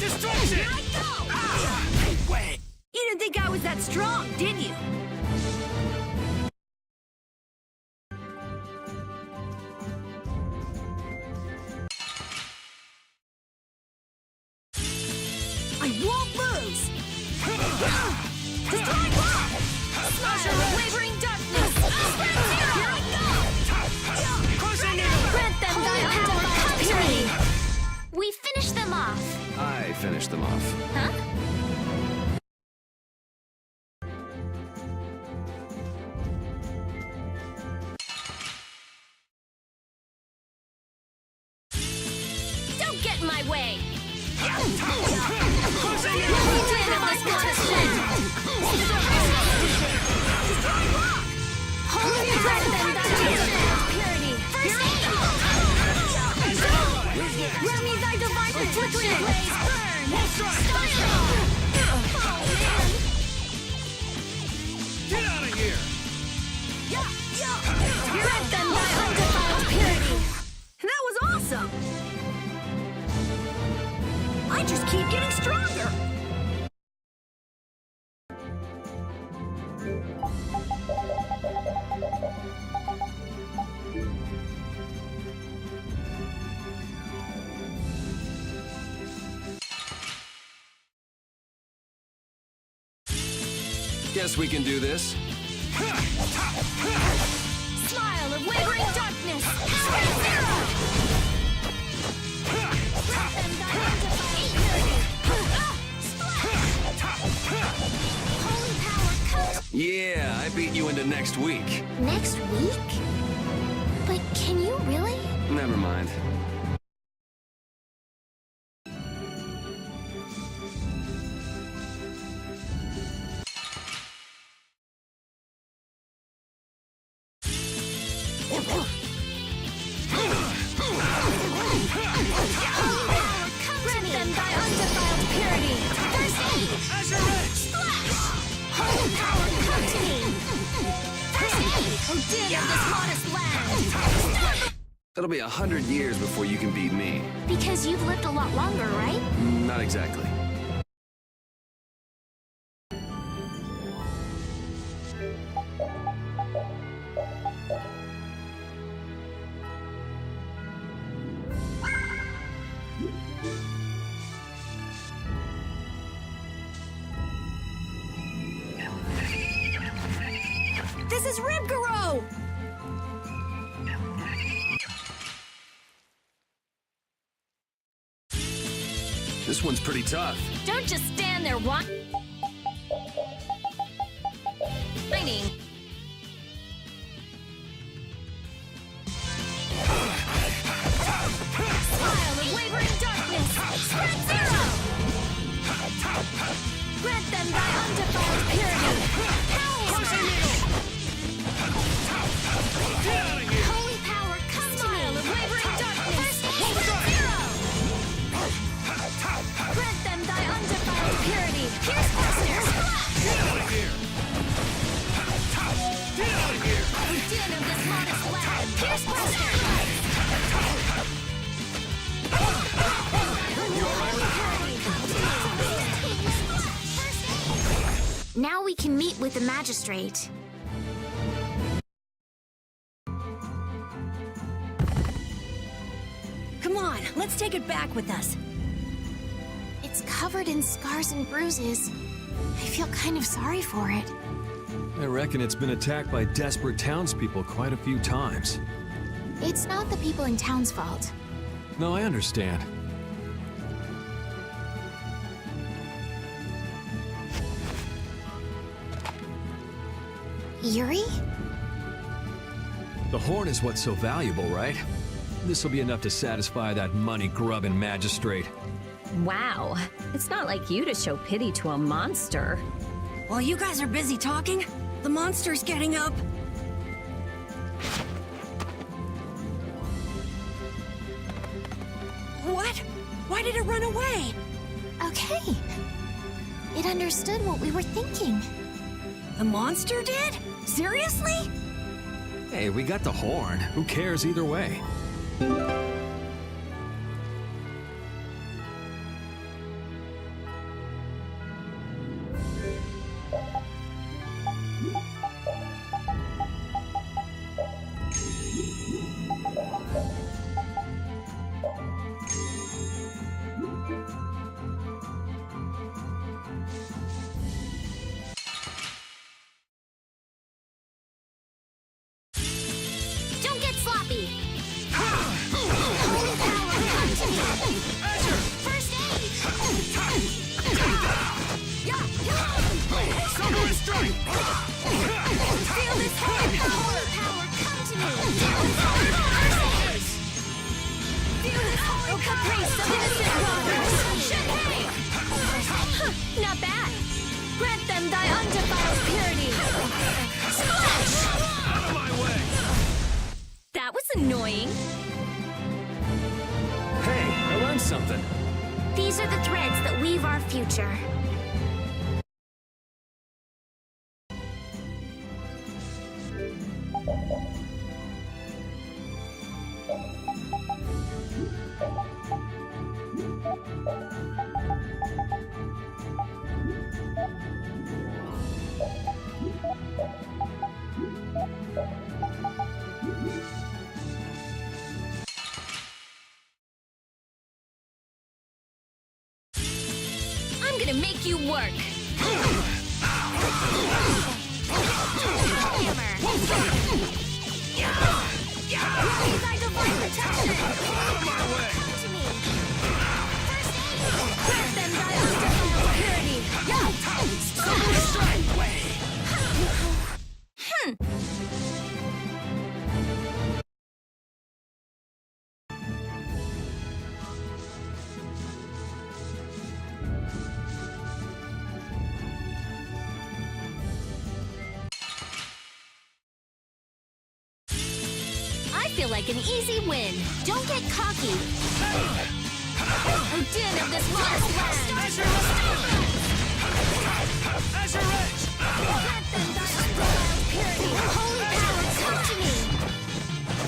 Destruction! Here I go! Wait! You didn't think I was that strong, did you? I won't lose! Destroy block! Smile of wavering darkness! Spread zero! Here I go! Crushing Eagle! Grant them thy undivided purity! We finished them off. I finished them off. Huh? Don't get in my way! Crushing Eagle! We did have this contestant! Holy grant them thy undivided purity! First aid! Grant me thy divine affliction! Blaze burn! Style! Oh, man! Get out of here! Grant them thy undefiled purity! That was awesome! I just keep getting stronger! Guess we can do this. Smile of wavering darkness! Spread zero! Grant them thy undefiled purity! Splash! Holy power comes Yeah, I beat you into next week. next week? But can you really? Never mind. Grant them thy undefiled purity! First aid! Azure Edge! Splash! Holy power, come to me! First aid! Odin of this modest land! It'll be 100 years before you can beat me. Because you've lived a lot longer, right? Not exactly. is Ribgaro! This one's pretty tough. Don't just stand there whining. Smile of wavering darkness! Spread zero! Grant them thy undefiled purity! Holy power, come to me! Smile of wavering darkness! Spread zero! Grant them thy undefiled purity! Pierce cluster! Din of this modest lad! Pierce cluster! Now we can meet with the magistrate. Come on, let's take it back with us. It's covered in scars and bruises. I feel kind of sorry for it. I reckon it's been attacked by desperate townspeople quite a few times. It's not the people in town's fault. No, I understand. Yuri? The horn is what's so valuable, right? This'll be enough to satisfy that money-grubbing magistrate. Wow, it's not like you to show pity to a monster. While you guys are busy talking, the monster's getting up. What? Why did it run away? Okay. It understood what we were thinking. The monster did? Seriously? Hey, we got the horn. Who cares either way? Don't get sloppy! Holy power, come to me! First aid! Samurai strike! Feel this holy power! Come to me! First aid! Feel this holy Caprice of innocent robbers! Not bad. Grant them thy undefiled purity. Splash! Out of my way! That was annoying. Hey, I learned something. These are the threads that weave our future. I'm gonna make you work. Need thy divine protection! Out of my way! Come to me! First aid! Grant them thy undefiled purity. Samurai strike! I feel like an easy win. Don't get cocky! Oh, din of this modest land. Azure Edge! Grant them thy undefiled purity. Holy power, come to me!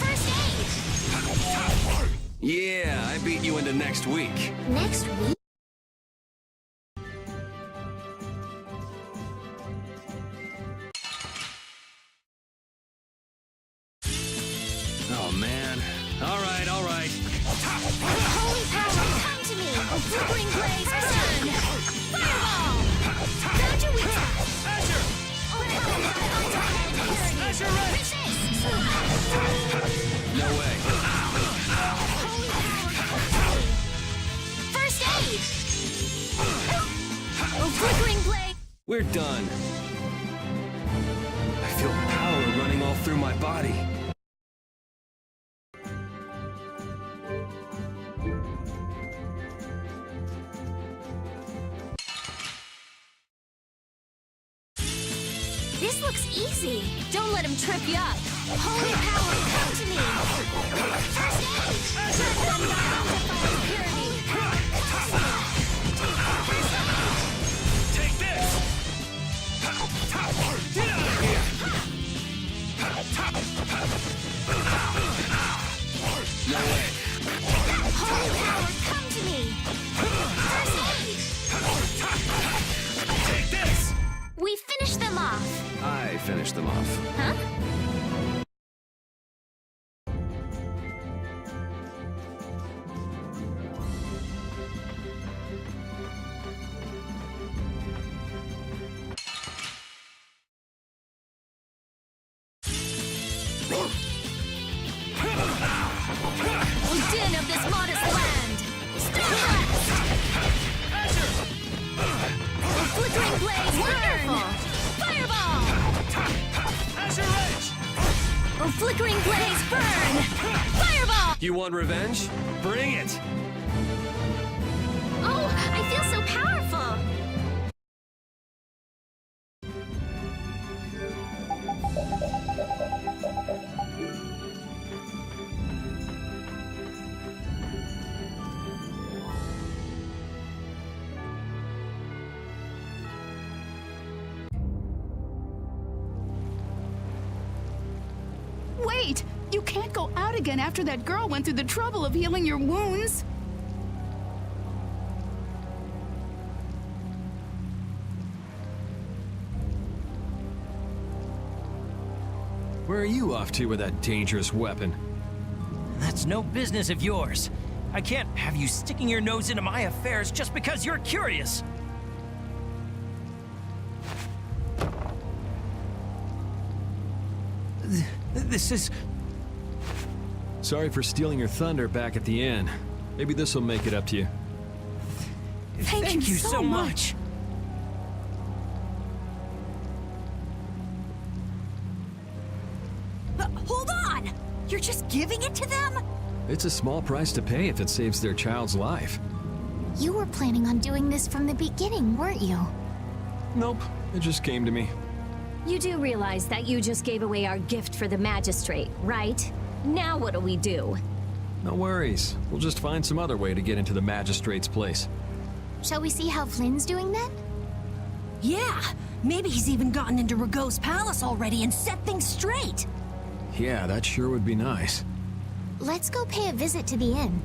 First aid! Yeah, I beat you into next week. Next week? Oh, man. All right, all right. Holy power, come to me! A flickering blaze of sun. Fireball! Don't you weak! Azure! Grant them thy undefiled purity. Resist! No way. Holy power comes to me! First aid! Oh, flickering blade! We're done. I feel power running all through my body. This looks easy. Don't let him trip you up. Holy power, come to me! First aid! Tread them not unto purity! Take this! Get out of here! No way. Holy power, come to me! First aid! Take this! We finished them off. I finished them off. Huh? O din of this modest land! Stormblast! O flickering blaze, burn! Fireball! Azure Edge! O flickering blaze, burn! Fireball! You want revenge? Bring it! Oh, I feel so powerful! Wait! You can't go out again after that girl went through the trouble of healing your wounds. Where are you off to with that dangerous weapon? That's no business of yours. I can't have you sticking your nose into my affairs just because you're curious. This is... Sorry for stealing your thunder back at the end. Maybe this will make it up to you. Thank you so much. Hold on! You're just giving it to them? It's a small price to pay if it saves their child's life. You were planning on doing this from the beginning, weren't you? Nope, it just came to me. You do realize that you just gave away our gift for the magistrate, right? Now what'll we do? No worries. We'll just find some other way to get into the magistrate's place. Shall we see how Flynn's doing then? Yeah, maybe he's even gotten into Ragot's palace already and set things straight. Yeah, that sure would be nice. Let's go pay a visit to the inn.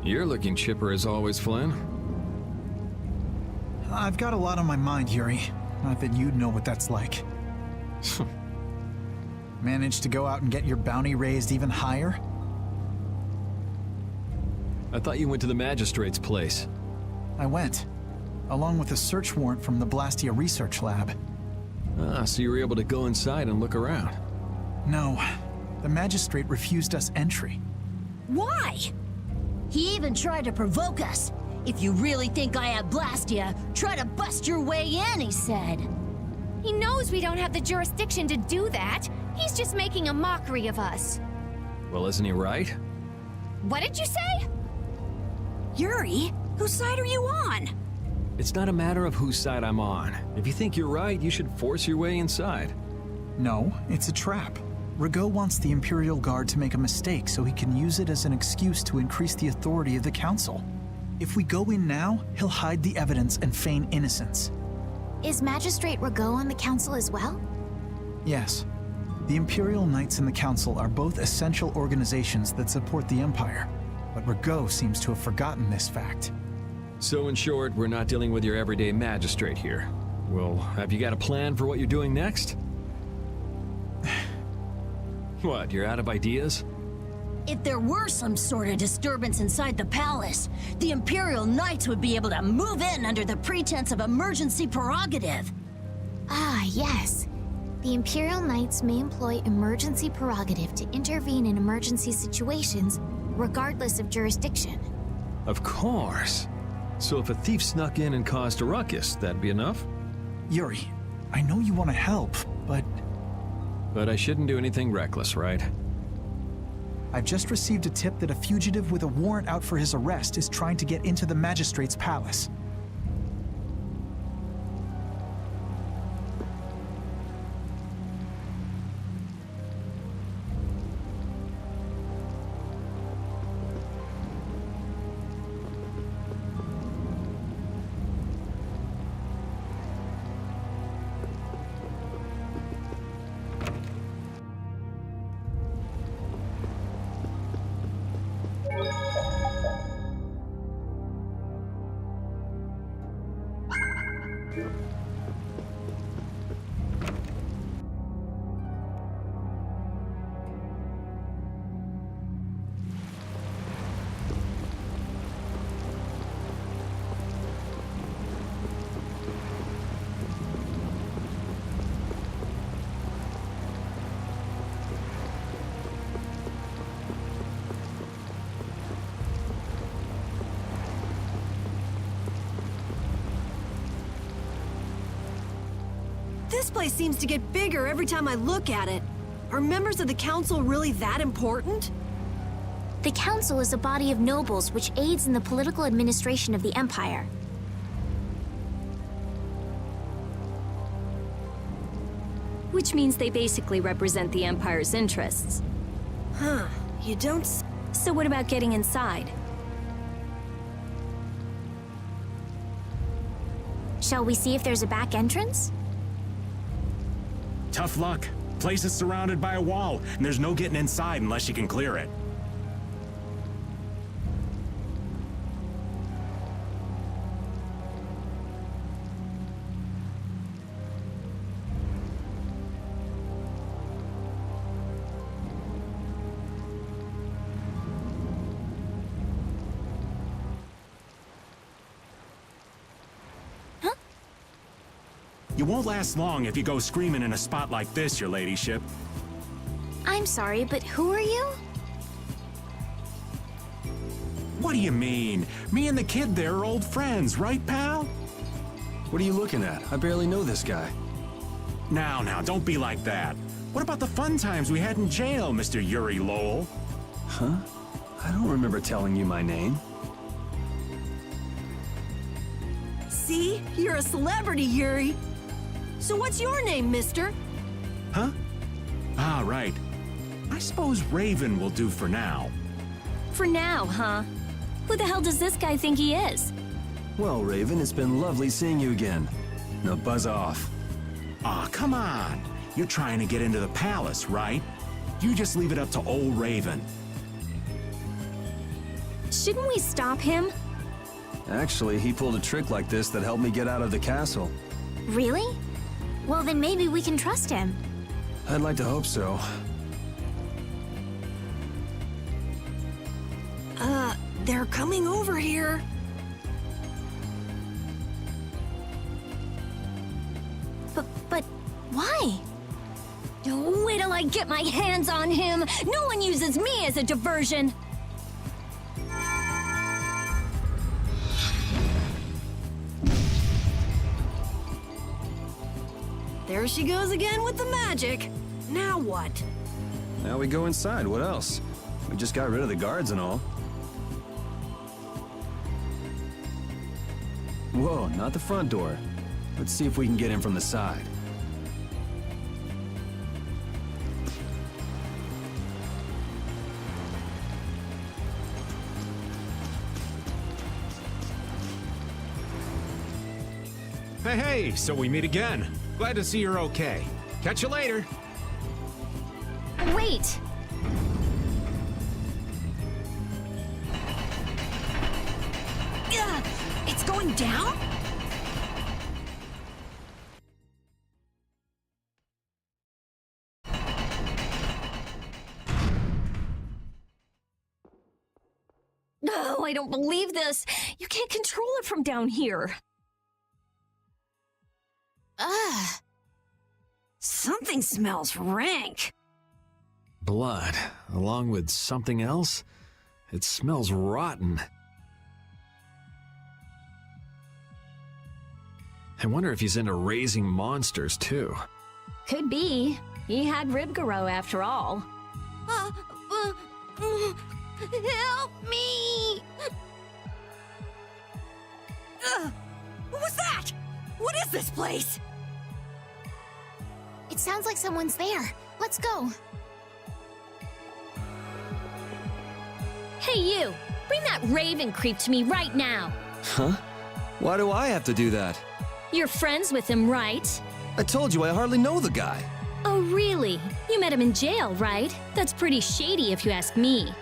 You're looking chipper as always, Flynn. I've got a lot on my mind, Yuri. Not that you'd know what that's like. Managed to go out and get your bounty raised even higher? I thought you went to the magistrate's place. I went, along with a search warrant from the Blastia Research Lab. Ah, so you were able to go inside and look around. No, the magistrate refused us entry. Why? He even tried to provoke us. If you really think I have Blastia, try to bust your way in, he said. He knows we don't have the jurisdiction to do that. He's just making a mockery of us. Well, isn't he right? What did you say? Yuri, whose side are you on? It's not a matter of whose side I'm on. If you think you're right, you should force your way inside. No, it's a trap. Rigaud wants the Imperial Guard to make a mistake so he can use it as an excuse to increase the authority of the Council. If we go in now, he'll hide the evidence and feign innocence. Is Magistrate Rigaud on the Council as well? Yes. The Imperial Knights and the Council are both essential organizations that support the Empire, but Rigaud seems to have forgotten this fact. So in short, we're not dealing with your everyday magistrate here. Well, have you got a plan for what you're doing next? What, you're out of ideas? If there were some sort of disturbance inside the palace, the Imperial Knights would be able to move in under the pretense of emergency prerogative. Ah, yes. The Imperial Knights may employ emergency prerogative to intervene in emergency situations, regardless of jurisdiction. Of course. So if a thief snuck in and caused a ruckus, that'd be enough? Yuri, I know you want to help, but... But I shouldn't do anything reckless, right? I've just received a tip that a fugitive with a warrant out for his arrest is trying to get into the Magistrate's palace. This place seems to get bigger every time I look at it. Are members of the Council really that important? The Council is a body of nobles which aids in the political administration of the Empire. Which means they basically represent the Empire's interests. Huh, you don't So what about getting inside? Shall we see if there's a back entrance? Tough luck. Place is surrounded by a wall, and there's no getting inside unless you can clear it. You won't last long if you go screaming in a spot like this, your ladyship. I'm sorry, but who are you? What do you mean? Me and the kid there are old friends, right, pal? What are you looking at? I barely know this guy. Now, don't be like that. What about the fun times we had in jail, Mr. Yuri Lowell? Huh? I don't remember telling you my name. See? You're a celebrity, Yuri. So what's your name, mister? Huh? Ah, right. I suppose Raven will do for now. For now, huh? Who the hell does this guy think he is? Well, Raven, it's been lovely seeing you again. Now buzz off. Aw, come on. You're trying to get into the palace, right? You just leave it up to old Raven. Shouldn't we stop him? Actually, he pulled a trick like this that helped me get out of the castle. Really? Well, then maybe we can trust him. I'd like to hope so. They're coming over here. But why? Oh, wait till I get my hands on him! No one uses me as a diversion! There she goes again with the magic. Now what? Now we go inside. What else? We just got rid of the guards and all. Whoa, not the front door. Let's see if we can get in from the side. Hey, so we meet again. Glad to see you're okay. Catch you later. Wait! Ugh, it's going down? Oh, I don't believe this! You can't control it from down here! Ugh. Something smells rank. Blood, along with something else? It smells rotten. I wonder if he's into raising monsters, too. Could be. He had Ribgaro after all. Help me! What was that? What is this place? It sounds like someone's there. Let's go. Hey, you! Bring that Raven creep to me right now! Huh? Why do I have to do that? You're friends with him, right? I told you I hardly know the guy. Oh, really? You met him in jail, right? That's pretty shady if you ask me.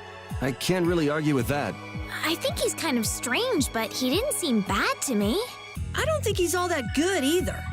I can't really argue with that. I think he's kind of strange, but he didn't seem bad to me. I don't think he's all that good either.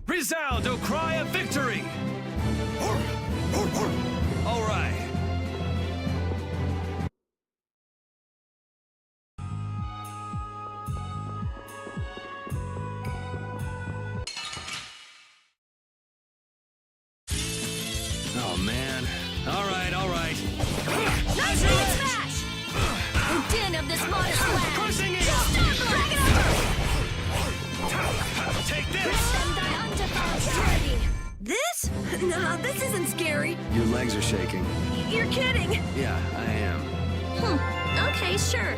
Resound, O cry of victory! All right. Oh, man. All right, all right. Nice smash! Oh, din of this modest land! Crushing it! Take this! This? No, this isn't scary. Your legs are shaking. You're kidding. Yeah, I am. Okay, sure.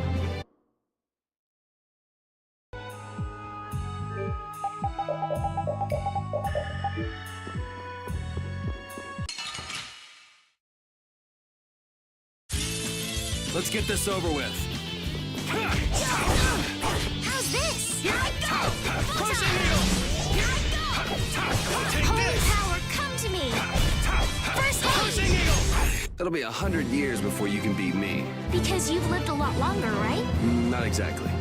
Let's get this over with. How's this? Here I go! Crushing needle! Here I go! Holy power, come to me! First aid! It'll be 100 years before you can beat me. Because you've lived a lot longer, right? Not exactly.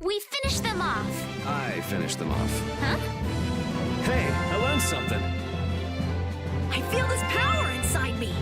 We finished them off. I finished them off. Huh? Hey, I learned something. I feel this power inside me.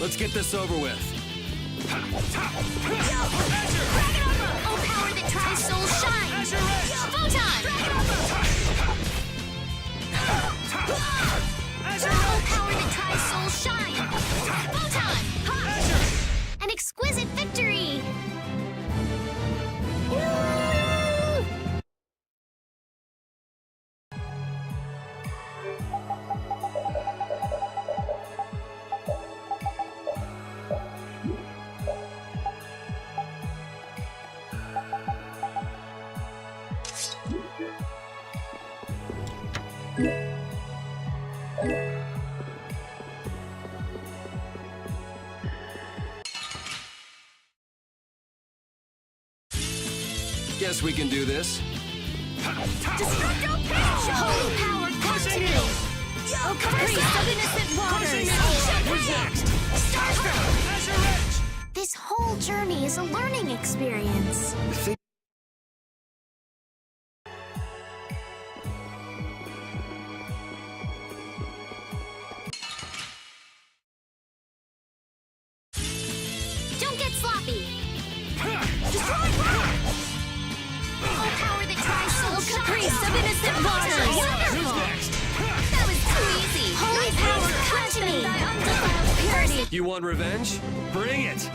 Let's get this over with. Oh, power that tries soul shine! Photon! Oh, power that tries soul shine! Photon! An exquisite victory! Guess we can do this. Destructo Pinch! Holy power, come to me! Oh, caprice of innocent waters! Who's next? Starstruck! This whole journey is a learning experience. Don't get sloppy! Destroy rock! Oh, power that tries soul caprice of innocent waters! Wonderful! That was too easy! Holy power, come to me! Thy undefiled purity! You want revenge? Bring it!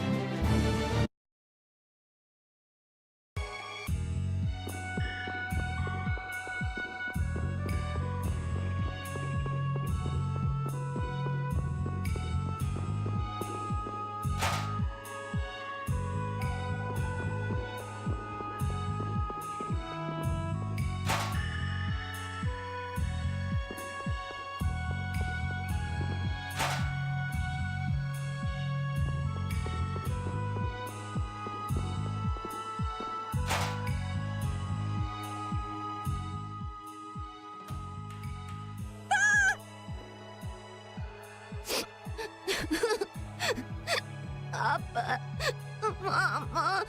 Papa, Mama.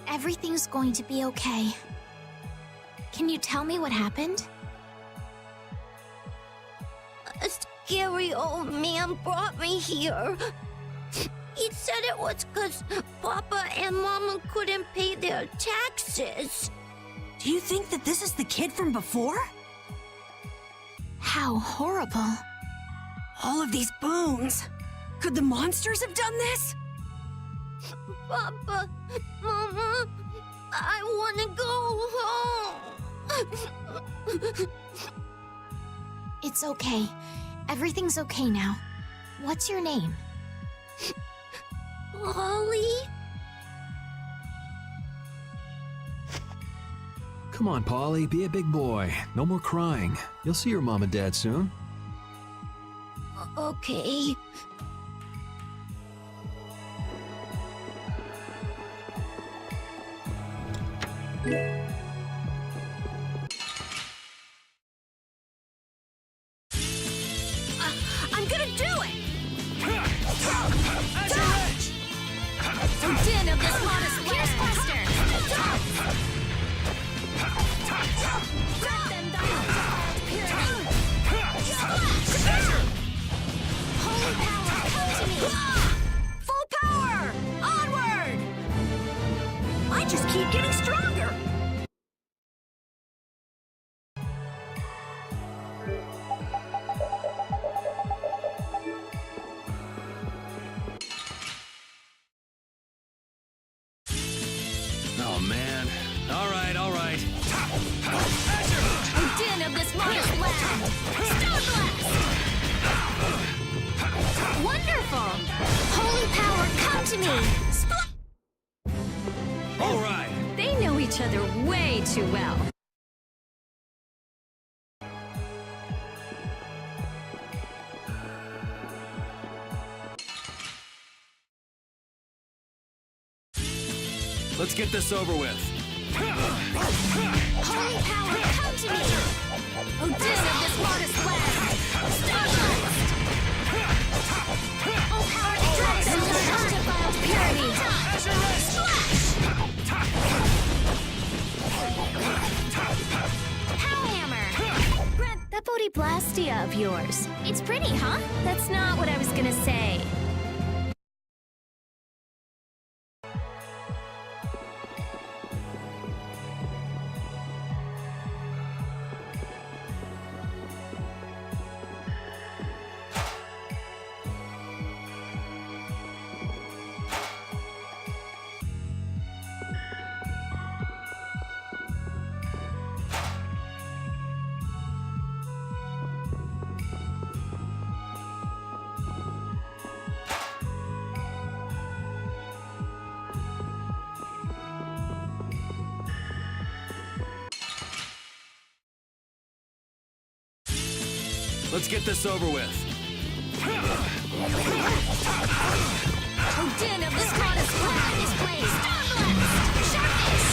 Everything's going to be okay. Can you tell me what happened? A scary old man brought me here. He said it was because Papa and Mama couldn't pay their taxes. Do you think that this is the kid from before? How horrible. All of these bones. Could the monsters have done this? Papa, Mama, I want to go home. It's okay. Everything's okay now. What's your name? Ollie? Come on, Polly, be a big boy. No more crying. You'll see your mom and dad soon. Okay. I'm gonna do it! At your edge! Din of this modest Pierce Buster! Grab them down! Holy power, come to me! Full power! Onward! I just keep getting stronger! Oh, man. All right, all right. Din of this modest lad! Stone Blast! Wonderful! Holy power, come to me! All right. They know each other way too well. Let's get this over with. Holy power, come to me! Din of this modest lad! Stone Blast! Oh, power that drives in the undefiled purity! Power hammer! Brent, that Bodhi-Blastia of yours. It's pretty, huh? That's not what I was gonna say. Let's get this over with. Din of this modest lad is placed! Stone Blast! Sharpness!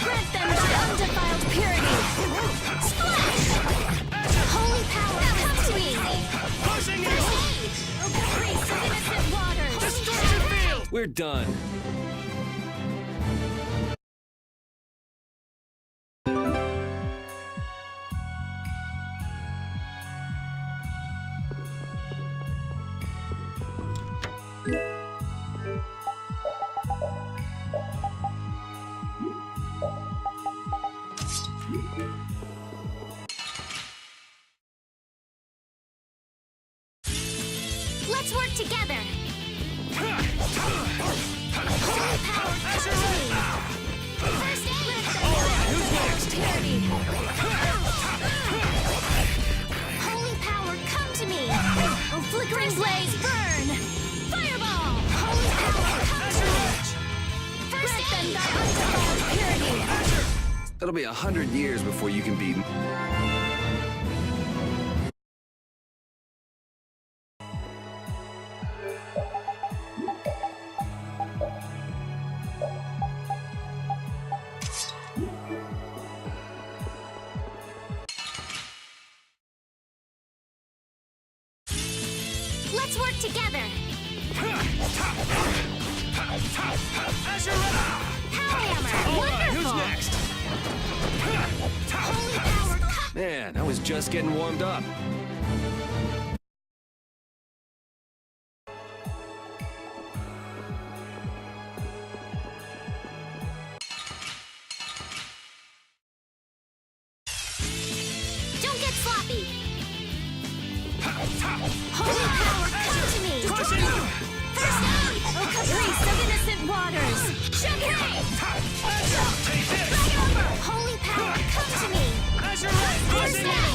Grant them thy undefiled purity! Splash! Holy power, come to me! Pushing you! Grace of innocent waters! Destruction field! We're done. Let's work together! Holy power, come to me! First aid! Alright, who's next? Purity! Holy power, come to me! Oh, flickering blaze, burn! Fireball! Holy power, come to me! First aid! Thy undefiled purity! It'll be 100 years before you can be... Let's work together! Azure Red! Power hammer! Alright, who's Wonderful! next? Holy power, come! Man, I was just getting warmed up. Take this! Holy power, come to me! Here's that!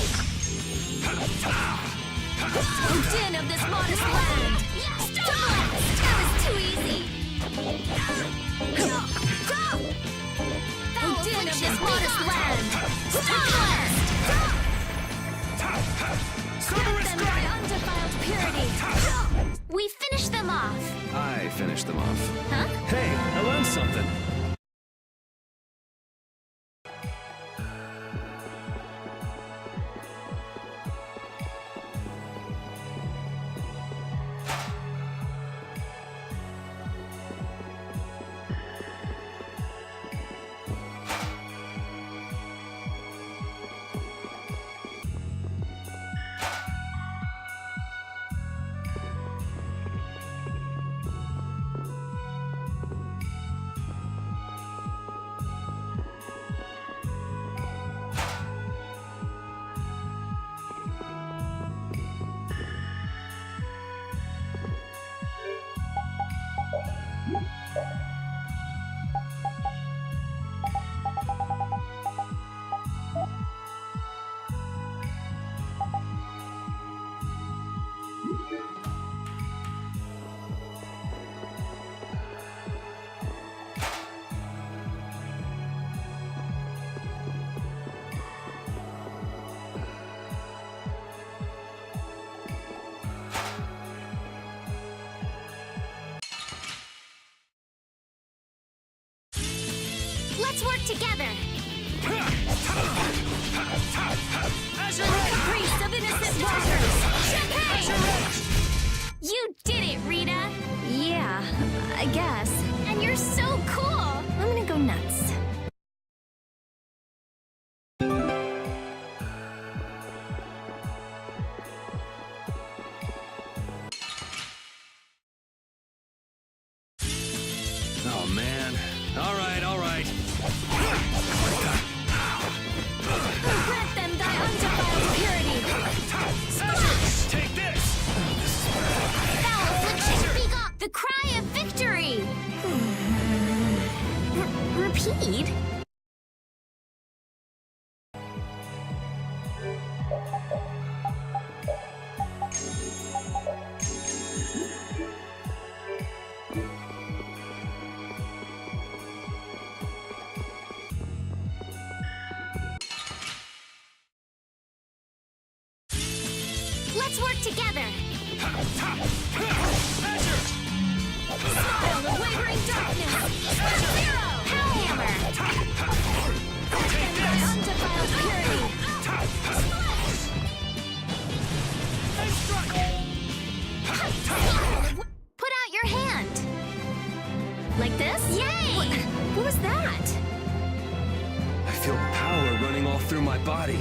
Odin of this modest land! Stop! That was too easy! Odin of this modest land! Stop! Grant them by undefiled purity! We finished them off! I finished them off. Huh? Hey, I learned something. Let's work together! Caprice of innocent waters! You did it, Rita! Yeah, I guess. And you're so cool! I'm gonna go nuts. Oh, man. All right, all right. Grant them thy undefiled purity! Take this! Thou affliction, be gone! The cry of victory! Repeat? Let's work together! Smile of wavering darkness! Zero! Hellhammer! And thy undefiled purity! Put out your hand! Like this? Yay! What was that? I feel power running all through my body.